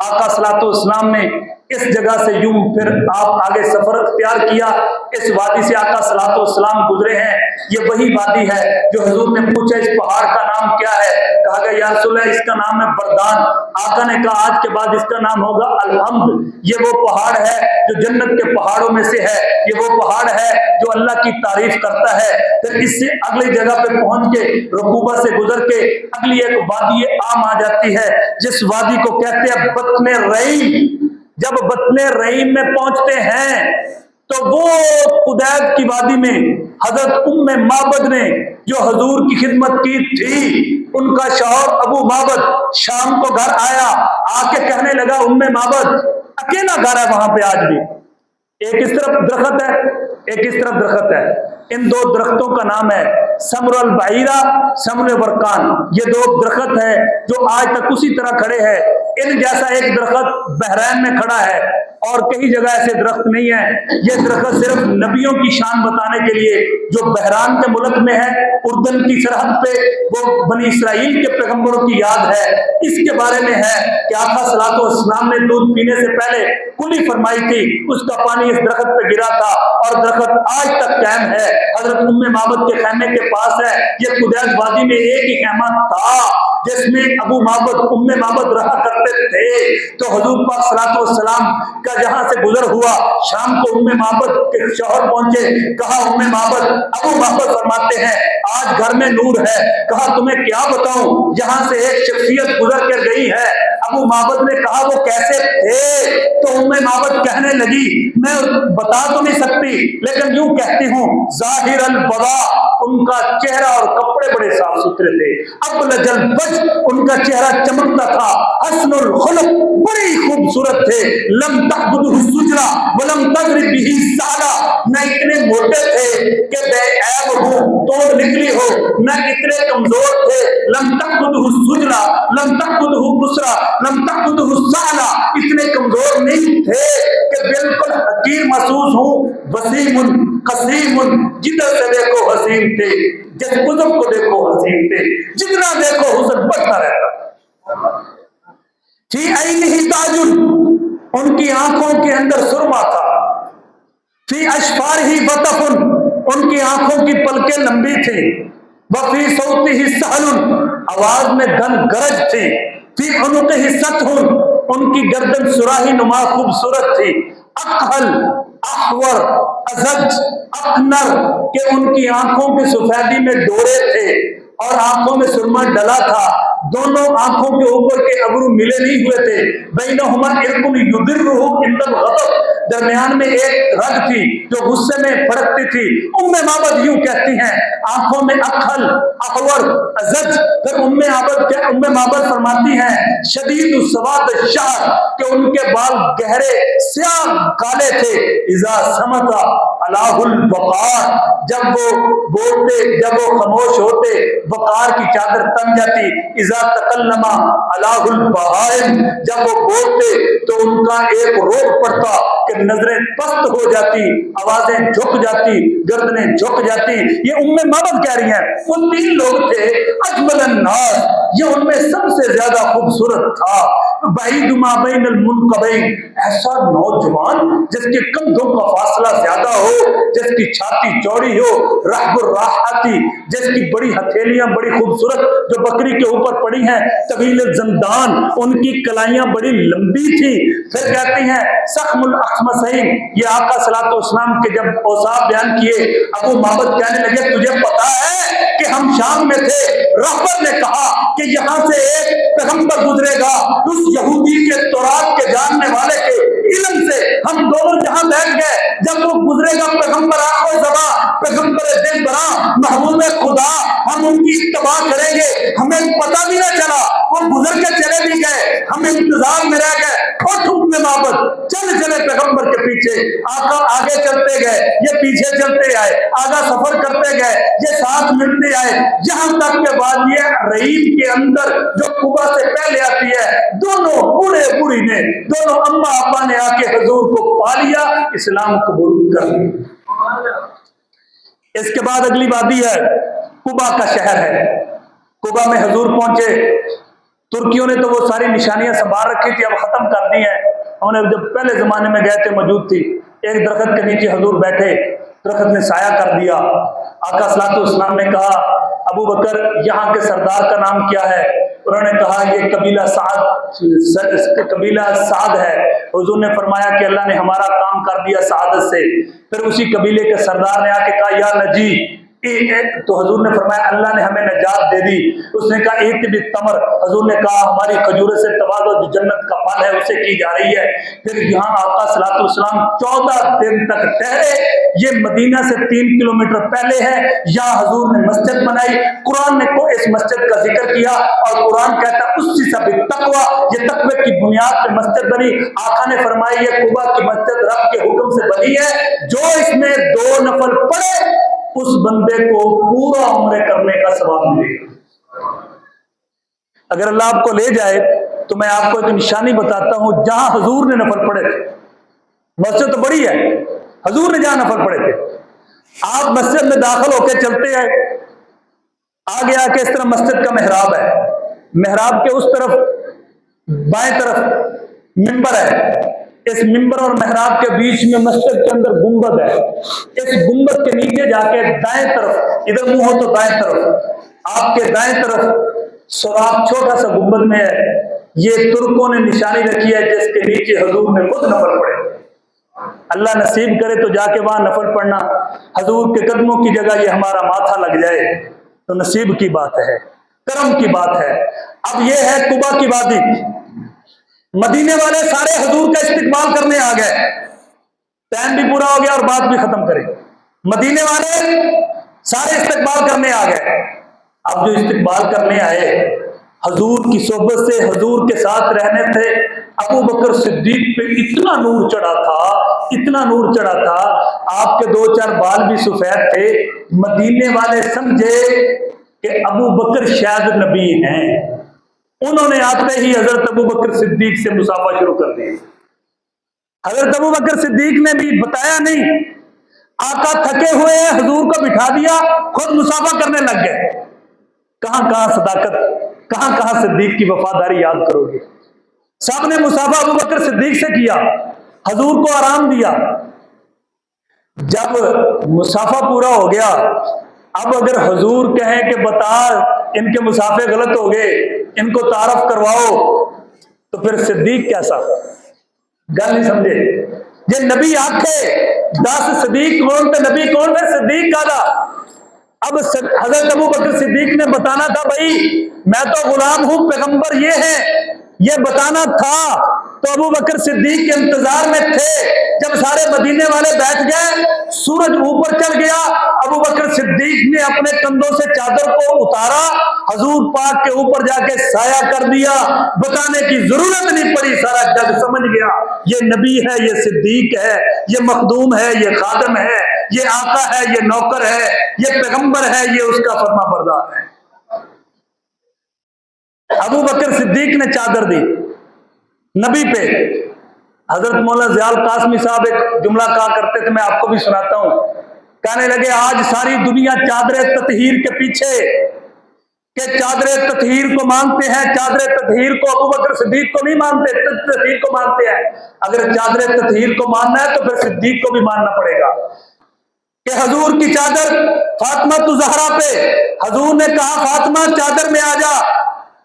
आका सलातो इस्लाम ने इस जगह से यूं फिर आप आगे सफर इख्तियार किया। इस वादी से आका सलातो इस्लाम गुजरे हैं। ये वही वादी है जो हुजूर ने पूछा इस पहाड़ का नाम क्या है, कहा गया या रसूल अल्लाह इसका नाम है बरदान। आका ने कहा आज के बाद इसका नाम होगा अलहम्द। ये वो पहाड़ है जो जन्नत के पहाड़ों में से है, ये वो पहाड़ है जो अल्लाह की तारीफ करता है। फिर इससे अगली जगह पे पहुंच के रकूबा से गुजर के अगली एक वादी आम आ जाती है, जिस वादी को कहते हैं बत्ने रईम। जब बत्ने रईम में पहुंचते हैं तो वो कुदैद की वादी में हजरत उम्मे माबद ने जो हुजूर की खिदमत की थी, उनका शौहर अबू माबद शाम को घर आया, आके कहने लगा उम्मे माबद अकेला घर है वहां पे आज भी, एक इस तरफ दरख्त है एक इस तरफ दरख्त है, इन दो दरख्तों का नाम है समर अल बाईरा समर वरकान। ये दो दरख्त है जो आज तक उसी तरह खड़े हैं। इन जैसा एक दरख्त बहरैन में खड़ा है और कई जगह ऐसे दरख्त नहीं है। ये दरख्त सिर्फ नबियों की शान बताने के लिए जो बहरान के मुल्क में है, उर्दन की सरहद पे, वो बनी इसराइल के पैगंबरों की याद है। इसके बारे में है कि आका सल्लल्लाहु अलैहि वसल्लम ने दूध पीने से पहले कुली फरमाई थी, उसका पानी इस दरख्त पे गिरा था और दरख्त आज तक कायम है। हजरत उम्मे माबद के खैमे के पास है। ये कुदैद वादी में एक ही खैमा था जिसमें अबू माबद उम्मे माबद रहा करते थे। तो हुजूर पाक सल्लल्लाहु अलैहि वसल्लम का जहां से गुजर हुआ, शाम को उम्मे माबद के शौहर पहुंचे, कहा उम्मे माबद, अबू माबद फरमाते हैं आज घर में नूर है। कहा तुम्हें क्या बताऊं, जहां से एक शख्सियत गुजर कर गई है। अबू माबद ने कहा वो कैसे थे? तो उम्मे माबद कहने लगी मैं बता तो नहीं सकती, लेकिन यूं कहती हूं जाहिर अल बदा, उनका चेहरा और कपड़े बड़े साफ सुथरे थे। अबलजल बज, उनका चेहरा चमकता था। हसनुल खुलुक, बड़ी खूबसूरत थे। लम तकबुदहु सुजरा वलम तजरिब बिही साला, न इतने मोटे थे कि बेऐब हो, तोड़ निकली हो, न इतने कमजोर थे। लम तकबुदहु सुजरा लम तकबुदहु उसरा लम तकबुदहु साला, इतने कमजोर नहीं थे कि बिल्कुल हकीर महसूस हूं। वसीमुन कसीमुन, जिधर से देखो हसीन थे, जिस कुतुब को देखो हसीन थे, जितना देखो हुस्न बढ़ता रहता। फी ऐनिही ताजुन, उनकी आंखों के अंदर सुरमा था। फी अशफारिही वतफुन, उनकी आंखों की पलकें लंबी थी। वफी सौतिही सहलुन, आवाज में घन गरज थी। फी उनुक़िही सतहुन, उनकी गर्दन सुराही नुमा खूबसूरत थी। अकहल अहवर अजज अकनर, के उनकी आंखों की सफेदी में डोरे थे और आंखों में सुरमा डला था। दोनों आंखों के ऊपर के अबरू मिले नहीं हुए थे। बैनहुमा इरकुन युदिर्रुहु इंदल गज़ब, दरमियान में एक रग थी जो गुस्से में फड़कती थी। उम्मे माबद यूं कहती हैं आंखों में अखल अहवर अजज। फिर उम्मे माबद फरमाती हैं शदीद सवाद शहर, के उनके बाल गहरे स्याह काले थे। इजा समता अलाहुल वकार, जब वो बोलते, जब वो खामोश होते, वकार की चादर तन जाती। इजा तकल्लमा अलाहुल बहाइम, जब वो बोलते तो उनका एक रोग पड़ता कि नजरें पस्त हो जाती, आवाजें झुक जाती, गर्दनें झुक जाती। ये उम्मे माबद कह रही हैं। वो तीन लोग थे अजमलन नास, ये उनमें सबसे ज्यादा खूबसूरत था। बैदुमा बैनल मुनकबैन, ऐसा नौजवान जिसके कंधों का फासला ज्यादा हो, जिसकी छाती चौड़ी हो। रहबुर राहती, जिसकी बड़ी हथेलियां बड़ी खूबसूरत जो बकरी के ऊपर पड़ी हैं। तवील जमदान, उनकी कलाइयां बड़ी लंबी थी। फिर कहती हैं सखमुल अखमसैन, ये आका सल्लल्लाहु अलैहि वसल्लम के जब औसाफ बयान किए, अबू माबद कहने लगे तुझे पता है कि हम शाम में थे, रहबर ने कहा कि यहाँ से एक पैगंबर गुजरेगा, उस यहूदी के तौरात के जानने वाले के इल्म से हम दोनों जहां बैठ गए। जब वो गुजरेगा पैगंबर आखो ज़बा, पैगंबर दिल बरा, महबूब खुदा, हम उनकी इत्तबा करेंगे। हमें पता भी ना चला, वो गुजर के चले भी गए, हम इंतजार में रह गए। और उम्मे माबद चल चले पैगंबर के पीछे। आका आगे चलते गए, ये पीछे चलते आए, आगा सफर करते गए, ये साथ मिलते आए, जहां तक के बाद ये रईम के अंदर जो कुबा से पहले आती है, दोनों बूढ़े बूढ़ी ने, दोनों अम्मा अब्बा ने आके हुजूर को पा लिया, इस्लाम कबूल कर लिया। इसके बाद अगली वादी है कुबा का शहर है। कुबा में हुजूर पहुंचे, तुर्कियों ने तो वो सारी निशानियां संभाल रखी थी, अब खत्म कर दी हैं। उन्होंने जब पहले जमाने में गए थे मौजूद थी। एक दरख्त के नीचे हजूर बैठे, दरख्त ने साया कर दिया। आका सल्लल्लाहु अलैहि वसल्लम ने कहा, अबू बकर यहाँ के सरदार का नाम क्या है? उन्होंने कहा ये कबीला साद है। हुजूर ने फरमाया कि अल्लाह ने हमारा काम कर दिया सादत से। फिर उसी कबीले के सरदार ने आके कहा या नजी, तो हजूर ने फरमाया अल्लाह ने हमें नजात दे दी। उसने कहा एक भी तमर, हजूर ने कहा हमारी खजूर से तवाज़ो जो जन्नत का फल है उसे की जा रही है। फिर यहाँ आका सल्लल्लाहु अलैहि वसल्लम 14 दिन तक ठहरे। ये मदीना से 3 किलोमीटर पहले है। यहाँ हजूर ने मस्जिद बनाई। कुरान ने को इस मस्जिद का जिक्र किया और कुरान कहता है उससे सब तकवा, ये तकवे की बुनियाद पे मस्जिद बनी। आका ने फरमाया ये कुबा की मस्जिद रब के हुक्म से बनी है, जो इसमें 2 नफल पढ़े उस बंदे को पूरा उम्र करने का सवाब मिलेगा। अगर अल्लाह आपको ले जाए तो मैं आपको एक निशानी बताता हूं जहां हजूर ने नफल पढ़े थे। मस्जिद तो बड़ी है, हजूर ने जहां नफल पढ़े थे। आप मस्जिद में दाखिल होकर चलते हैं, आगे आके इस तरह मस्जिद का मेहराब है। मेहराब के उस तरफ बाएं तरफ मिंबर है। इस मिंबर और मेहराब के बीच में मस्जिद के अंदर गुंबद है। इस गुंबद के नीचे जाके दाएं तरफ, इधर मुंह हो तो दाएं तरफ, आपके दाएं तरफ सुराख छोटा सा गुंबद में है। ये तुर्कों ने निशानी रखी है जिसके नीचे हजूर ने खुद नफल पढ़े। अल्लाह नसीब करे तो जाके वहां नफल पढ़ना, हजूर के कदमों की जगह ये हमारा माथा लग जाए तो नसीब की बात है, करम की बात है। अब ये है कुबा की वादी। मदीने वाले सारे हजूर का इस्तिकबाल करने आ गए। टाइम भी पूरा हो गया और बात भी खत्म करें। मदीने वाले सारे इस्तिकबाल करने आ गए। अब जो इस्तिकबाल करने आए, हजूर की सोबत से, हजूर के साथ रहने थे। अबू बकर सिद्दीक पे इतना नूर चढ़ा था, इतना नूर चढ़ा था, आपके 2-4 बाल भी सफेद थे। मदीने वाले समझे कि अबू बकर शायद नबी हैं। उन्होंने आते ही हजरत अबू बकर सिद्दीक से मुसाफा शुरू कर दी। हजरत अबू बकर सिद्दीक ने भी बताया नहीं, आका थके हुए हैं, हजूर को बिठा दिया, खुद मुसाफा करने लग गए। कहां कहां सदाकत, कहां कहां सिद्दीक की वफादारी याद करोगे। सबने मुसाफा अबू बकर सिद्दीक से किया, हजूर को आराम दिया। जब मुसाफा पूरा हो गया, अब अगर हजूर कहें कि बता इनके मुसाफे गलत हो गए, इनको तारफ करवाओ, तो फिर सिद्दीक कैसा? गल नहीं समझे। ये नबी आखे 10 सिद्दीक कौन थे, नबी कौन थे, सिद्दीक कादा। अब हजरत अबू बकर सिद्दीक ने बताना था, भाई मैं तो गुलाम हूं, पैगंबर ये है, ये बताना था। तो अबू बकर सिद्दीक के इंतजार में थे। जब सारे मदीने वाले बैठ गए, सूरज ऊपर चढ़ गया, अबू बकर सिद्दीक ने अपने कंधों से चादर को उतारा, हजूर पाक के ऊपर जाके साया कर दिया। बताने की जरूरत नहीं पड़ी, सारा जग समझ गया ये नबी है, ये सिद्दीक है, ये मखदूम है, ये खादम है, ये आका है, ये नौकर है, ये पैगंबर है, ये उसका फरमा बरदार है। अबू बकर सिद्दीक ने चादर दी नबी पे। हजरत मौलाना ज़ियाल कासमी साहब एक जुमला कहा करते थे, मैं आपको भी सुनाता हूं। कहने लगे आज सारी दुनिया चादरे ततहीर के पीछे, के चादरे ततहीर को मानते हैं, चादरे ततहीर को अबू बकर सिद्दीक को नहीं मानते, ततहीर को मानते हैं। अगर चादरे ततहीर को मानना है तो फिर सिद्दीक को भी मानना पड़ेगा कि हजूर की चादर फातिमा तु ज़हरा पे, हजूर ने कहा फातिमा चादर में आ जा,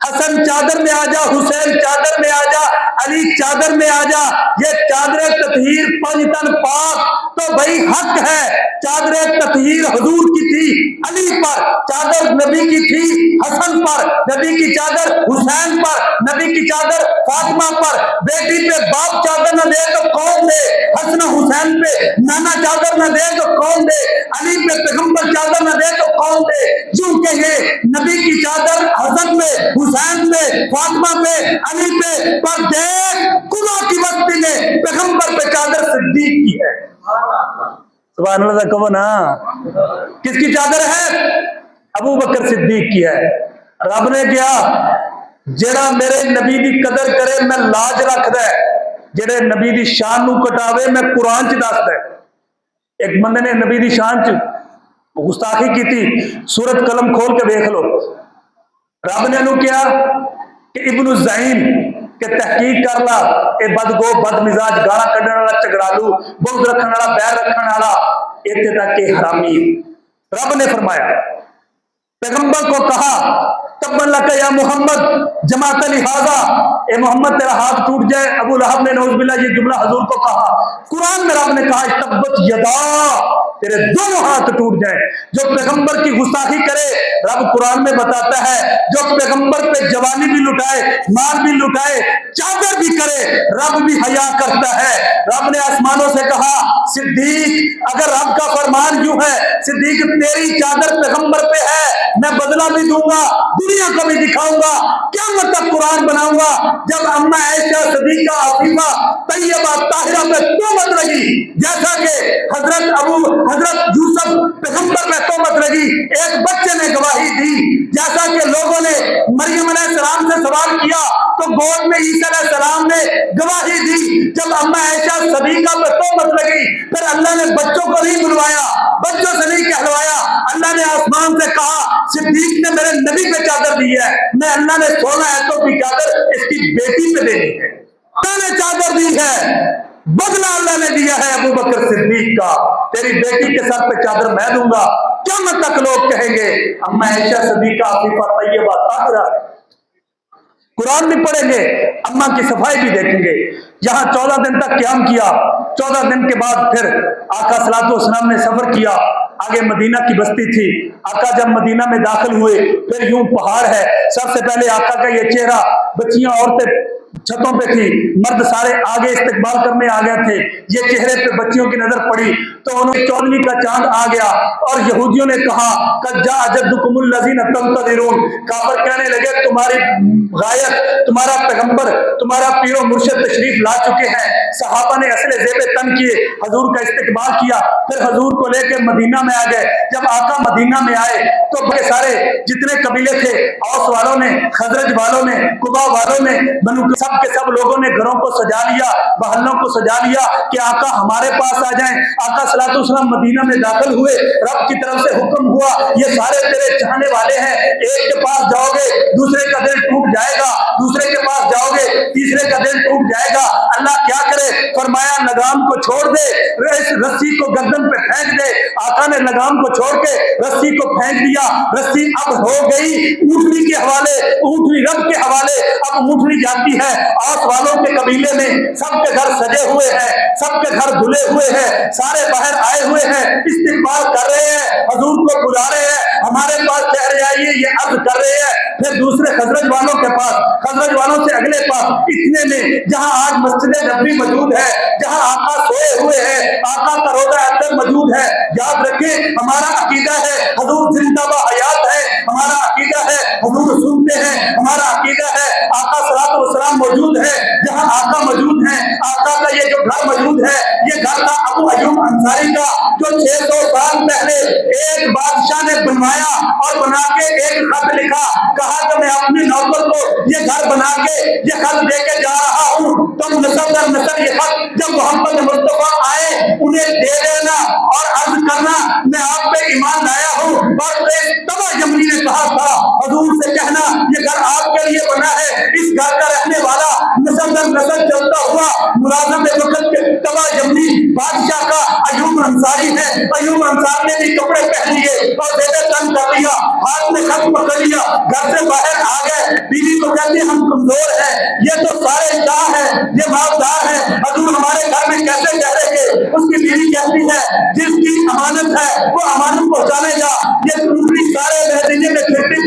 हसन चादर में आ जा, हुसैन चादर में आ जा, अली चादर में आ जा। ये चादर ततहीर पंजतन पाक, तो भाई हक है चादर ततहीर हजूर की थी अली पर, चादर नबी की थी हसन पर, नबी की चादर हुसैन पर, नबी की चादर फातिमा पर। बेटी पे बाप चादर न दे तो कौन दे, हसन हुसैन पे नाना चादर न दे तो कौन दे, अली पे पैगंबर चादर न दे तो कौन दे। यूं के ये नबी की चादर हसन पे, हुसैन पे, फातिमा पे, अली पे, पर देख कुबा की बस्ती में पैगंबर पे चादर सिद्दीक की है। सुभान अल्लाह कहो ना। किसकी चादर है? अबू बकर सिद्दीक की है। रब ने क्या, जेड़ा मेरे नबी की कदर करे मैं लाज रख दे, जेड़े नबी की शान नू कटावे मैं कुरान च दस दे। एक बंदे ने नबी की शान च गुस्ताखी की थी, सूरत कलम खोल के देख लो। रब ने क्या, کہ ابن الزعیم کہ تحقیق کر لا اے بدگو بد مزاج گالا کڈن والا چگڑالو بغض رکھن والا بیر رکھن والا اتنے تک کہ حرامی. رب نے فرمایا پیغمبر کو کہا تبا لک یا محمد جماعت لہذا اے محمد تیرا ہاتھ ٹوٹ جائے. ابو لہب نے نعوذ باللہ یہ جملہ حضور کو کہا. قرآن میں رب نے کہا تبت یدا تیرے دونوں ہاتھ ٹوٹ جائیں. جو پیغمبر کی گستاخی کرے رب قرآن میں بتاتا ہے جو پیغمبر پہ جوانی بھی لٹائے مال بھی لٹائے چادر بھی کرے رب بھی حیا کرتا ہے. رب نے آسمانوں سے کہا صدیق اگر رب کا فرمان یوں ہے صدیق تیری چادر پیغمبر پہ ہے میں بدلہ بھی دوں گا دنیا کو بھی دکھاؤں گا قیامت تک قرآن بناؤں گا. جب اما عائشہ صدیقہ عفیفہ طیبہ طاہرہ پہ تہمت لگی جیسا کہ حضرت یوسف پیغمبر پہ تہمت لگی ایک بچے نے گواہی دی جیسا کہ لوگوں نے مریم علیہ السلام سے سوال کیا تو گود میں عیسیٰ علیہ السلام نے گواہی دی. جب اما عائشہ صدیقہ پہ تہمت لگی پھر اللہ نے بچوں کو نہیں بلوایا بچوں سے نہیں کہلوایا. اللہ نے آسمان سے کہا صدیق نے میرے نبی پہ چادر دی ہے میں اللہ نے 16 ایتوں کی چادر اس کی بیٹی پہ دینی ہے. اللہ نے چادر دی ہے بدلہ اللہ نے دیا ہے ابو بکر صدیق کا تیری بیٹی کے سر پہ چادر میں دوں گا. قیامت تک لوگ کہیں گے اما عائشہ صدیقہ عفیفہ طیبہ طاہرہ. قرآن بھی پڑھیں گے اما کی صفائی بھی دیکھیں گے. یہاں 14 دن تک قیام کیا 14 دن کے بعد پھر آقا صلی اللہ علیہ وسلم نے سفر کیا. آگے مدینہ کی بستی تھی. آقا جب مدینہ میں داخل ہوئے پھر یوں پہاڑ ہے سب سے پہلے آقا کا یہ چہرہ بچیاں عورتیں چھتوں پہ تھی مرد سارے آگے استقبال کرنے آ گئے تھے. یہ چہرے پہ بچیوں کی نظر پڑی تو انہوں نے 14ویں کا چاند آ گیا اور یہودیوں نے کہا قد جاء جدکم الذین تنتظرون. کافر کہنے لگے تمہاری غایت تمہارا پیغمبر تمہارا پیر و مرشد تشریف لا چکے ہیں. صحابہ نے اصل زیب تن کیے حضور کا استقبال کیا پھر حضور کو لے کے مدینہ میں آ گئے. جب آقا مدینہ میں آئے تو بڑے سارے جتنے قبیلے تھے اوس والوں نے خزرج والوں نے قبا والوں نے بنو سب کے سب لوگوں نے گھروں کو سجا لیا محلوں کو سجا لیا کہ آقا ہمارے پاس آ جائیں. آقا صلی اللہ علیہ وسلم مدینہ میں داخل ہوئے رب کی طرف سے حکم ہوا یہ سارے تیرے چاہنے والے ہیں. ایک کے پاس جاؤ گے دوسرے کا دل ٹوٹ جائے گا دوسرے کے پاس جاؤ گے تیسرے کا دل ٹوٹ جائے گا. اللہ کیا کرے فرمایا لگام کو چھوڑ دے اس رسی کو گردن پہ پھینک دے. آقا نے لگام کو چھوڑ کے رسی کو پھینک دیا. رسی اب ہو گئی اونٹنی کے حوالے اونٹنی رب کے حوالے. اب اونٹنی جاتی ہے اوس والوں کے قبیلے میں سب کے گھر سجے ہوئے ہیں سب کے گھر دھلے ہوئے ہیں سارے باہر آئے ہوئے ہیں استقبال کر رہے ہیں حضور کو بلا رہے ہیں ہمارے پاس ٹھہر جائیے یہ عرض کر رہے ہیں. پھر دوسرے خزرج والوں کے پاس خزرج والوں سے اگلے پاس اتنے میں جہاں آج مسجد نبوی موجود ہے جہاں آقا سوئے ہوئے ہیں آقا کا روضہ اطہر موجود ہے. یاد رکھیں ہمارا عقیدہ ہے حضور زندہ و حیات ہے ہمارا عقیدہ ہے حضور سنتے ہیں ہمارا عقیدہ ہے آقا صلی اللہ علیہ وسلم موجود ہے. جہاں آقا موجود ہے آقا کا یہ جو گھر موجود ہے یہ گھر تھا ابو ایوب انصاری کا جو 600 سال پہلے ایک بادشاہ نے بنوایا اور بنا کے ایک خط لکھا کہا کہ میں اپنے نوکر کو یہ گھر بنا کے یہ خط دے کے جا رہا ہوں تم نسل در نسل یہ خط جب محمد مصطفیٰ آئے انہیں دے دینا اور عرض کرنا میں آپ پہ ایمان لایا ہوں. اور تبا جملی نے کہا تھا حضور سے کہنا یہ گھر آپ کے لیے بنا ہے اس گھر کا رہنے والا نسل در نسل چلتا ہوا ملازم وقت کے تبا جملی بادشاہ کا ایوب انصاری ہے. ایوب انصاری نے بھی کپڑے پہن لیے اور زیادہ تن کر لیا ہاتھ میں خط پکڑ لیا گھر سے باہر آ گئے. بیوی کو کہتے ہم کمزور ہیں یہ تو سارے شاہ ہیں یہ مالدار ہیں حضور ہمارے گھر میں کیسے ٹھہریں گے. اس کی بیوی کہتی ہے جس کی امانت ہے وہ امانت پہنچانے جا. یہ دوسری سارے مدینے میں پھرتی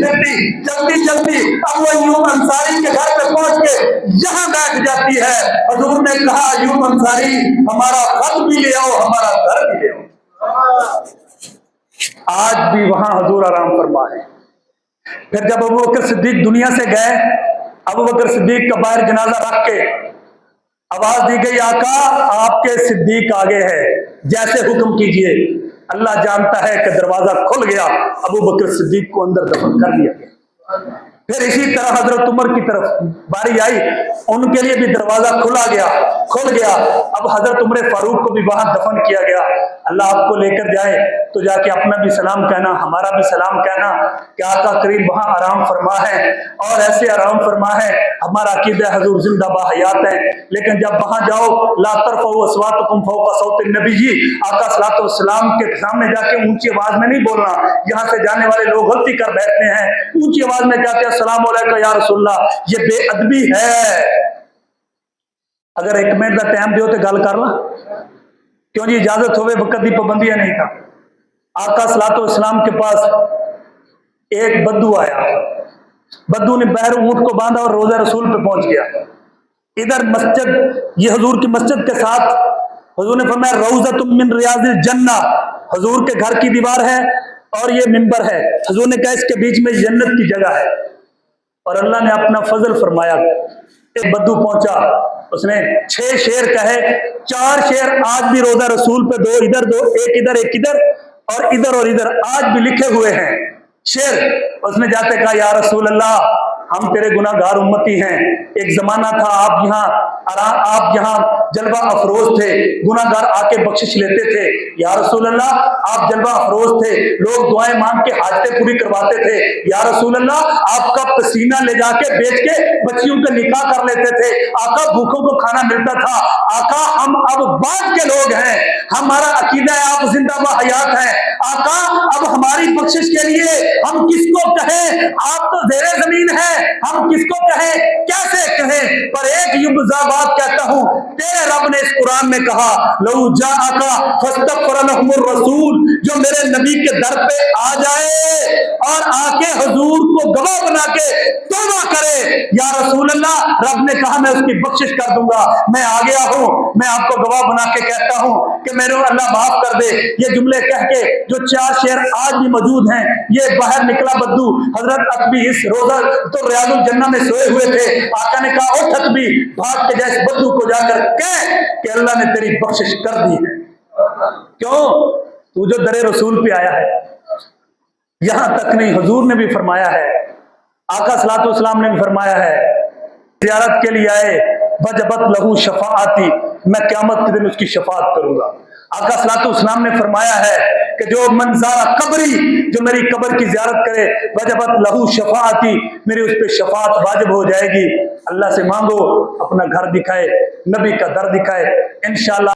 چلتی اب وہ ایوب انصاری کے گھر پہ پہنچ کے یہاں بیٹھ جاتی ہے. حضور نے کہا ایوب انصاری ہمارا خط بھی لے آؤ ہمارا گھر بھی لے آؤ. آج بھی وہاں حضور آرام فرما ہے. پھر جب ابو بکر صدیق دنیا سے گئے ابو بکر صدیق کا باہر جنازہ رکھ کے آواز دی گئی آقا آپ کے صدیق آگے ہے جیسے حکم کیجئے. اللہ جانتا ہے کہ دروازہ کھل گیا ابو بکر صدیق کو اندر دفن کر دیا گیا. پھر اسی طرح حضرت عمر کی طرف باری آئی ان کے لیے بھی دروازہ کھلا گیا खुल गया। अब हजरत उमर फारूक को भी वहां दफन किया गया। अल्लाह आपको लेकर जाए तो जाके अपना भी सलाम कहना, हमारा भी सलाम कहना कि आका करीम वहां आराम फरमा है, और ऐसे आराम फरमा है, हमारा अकीदा हजूर जिंदा बाहयात है। लेकिन जब वहां जाओ, ला तरफऊ अस्वातकुम फौका सौतिन नबी जी, आका सल्लल्लाहु अलैहि वसल्लम के सामने जाके ऊंची आवाज में नहीं बोलना। यहाँ से जाने वाले लोग गलती कर बैठते हैं, ऊंची आवाज में कहते हैं अस्सलाम वालेकुम या रसूलल्लाह, ये बेअदबी है। अगर 1 मिनट का टाइम दियो तो गल कर ला, क्यों जी इजाजत होवे, वक्त की पाबंदी नहीं था। आका सल्लल्लाहु अलैहि वसल्लम के पास एक बद्दू आया, बद्दू ने पैर ऊंट को बांधा और रोजा रसूल पे पहुंच गया। इधर मस्जिद, ये हजूर की मस्जिद के साथ हजूर ने फरमाया रौज़तुम मिन रियाज़िल जन्नह, हजूर के घर की दीवार है और ये मिंबर है। हजूर ने कहा इसके बीच में जन्नत की जगह है। और अल्लाह ने अपना फजल फरमाया, एक बद्दू पहुंचा, उसने 6 शेर कहे, 4 शेर आज भी रोजा रसूल पे, 2 इधर 2, एक इधर एक इधर और इधर आज भी लिखे हुए हैं शेर। उसने जाते कहा या रसूल अल्लाह, हम तेरे गुनाहगार उम्मती हैं। एक जमाना था आप यहाँ जलवा अफरोज थे, गुनाहगार आके बख्शिश लेते थे। या रसूल अल्लाह, आप जलवा अफरोज थे, लोग दुआएं मांग के हाजतें पूरी करवाते थे। या रसूल अल्लाह, आपका पसीना ले जाके बेच के बच्चियों का निकाह कर लेते थे। आका, भूखों को खाना मिलता था। आका, हम अब बाद के लोग हैं, हमारा अकीदा है आप जिंदा व हयात हैं। आका, अब हमारी बख्शिश के लिए हम किसको कहें? आप तो ज़ेरे ज़मीन है, हम किसको कहें, कैसे कहें? पर एक युबज़ा बात कहता हूं, तेरे रब ने इस कुरान में कहा लौ जाअका फस्तगफर लहुमुर रसूल, जो मेरे नबी के दर पे आ जाए और आके हुजूर को गवाह बना के तौबा करे, या रसूल अल्लाह, रब ने कहा मैं उसकी बख्शिश कर दूंगा। मैं आ गया हूं, मैं आपको गवाह बना के कहता हूं कि मेरे अल्लाह माफ कर दे। ये जुमले कह के जो 4 शेर आज भी मौजूद हैं, ये बाहर निकला बद्दू, हजरत अकबी इस रोजा तो रियाजुल जन्नह में सोए हुए थे। आका ने कहा उठ अकबी, भाग के जैसे बद्दू को जाकर कह कि अल्लाह ने तेरी बख्शिश कर दी है। क्यों? तू जो दरे रसूल पे आया है। यहां तक नहीं, हुजूर ने भी फरमाया है, आका सल्लल्लाहु अलैहि वसल्लम ने भी फरमाया है, ज़ियारत के लिए आए वजबत लहू शफाअती, मैं क़यामत के दिन उसकी शफाअत करूंगा। आका सल्लल्लाहु अलैहि वसल्लम ने फरमाया है कि जो मंज़ारा कब्री, जो मेरी कब्र की ज़ियारत करे वजबत लहू शफाअती, मेरी उस पर शफाअत वाजिब हो जाएगी। अल्लाह से मांगो अपना घर दिखाए, नबी का दर दिखाए, इंशाअल्लाह।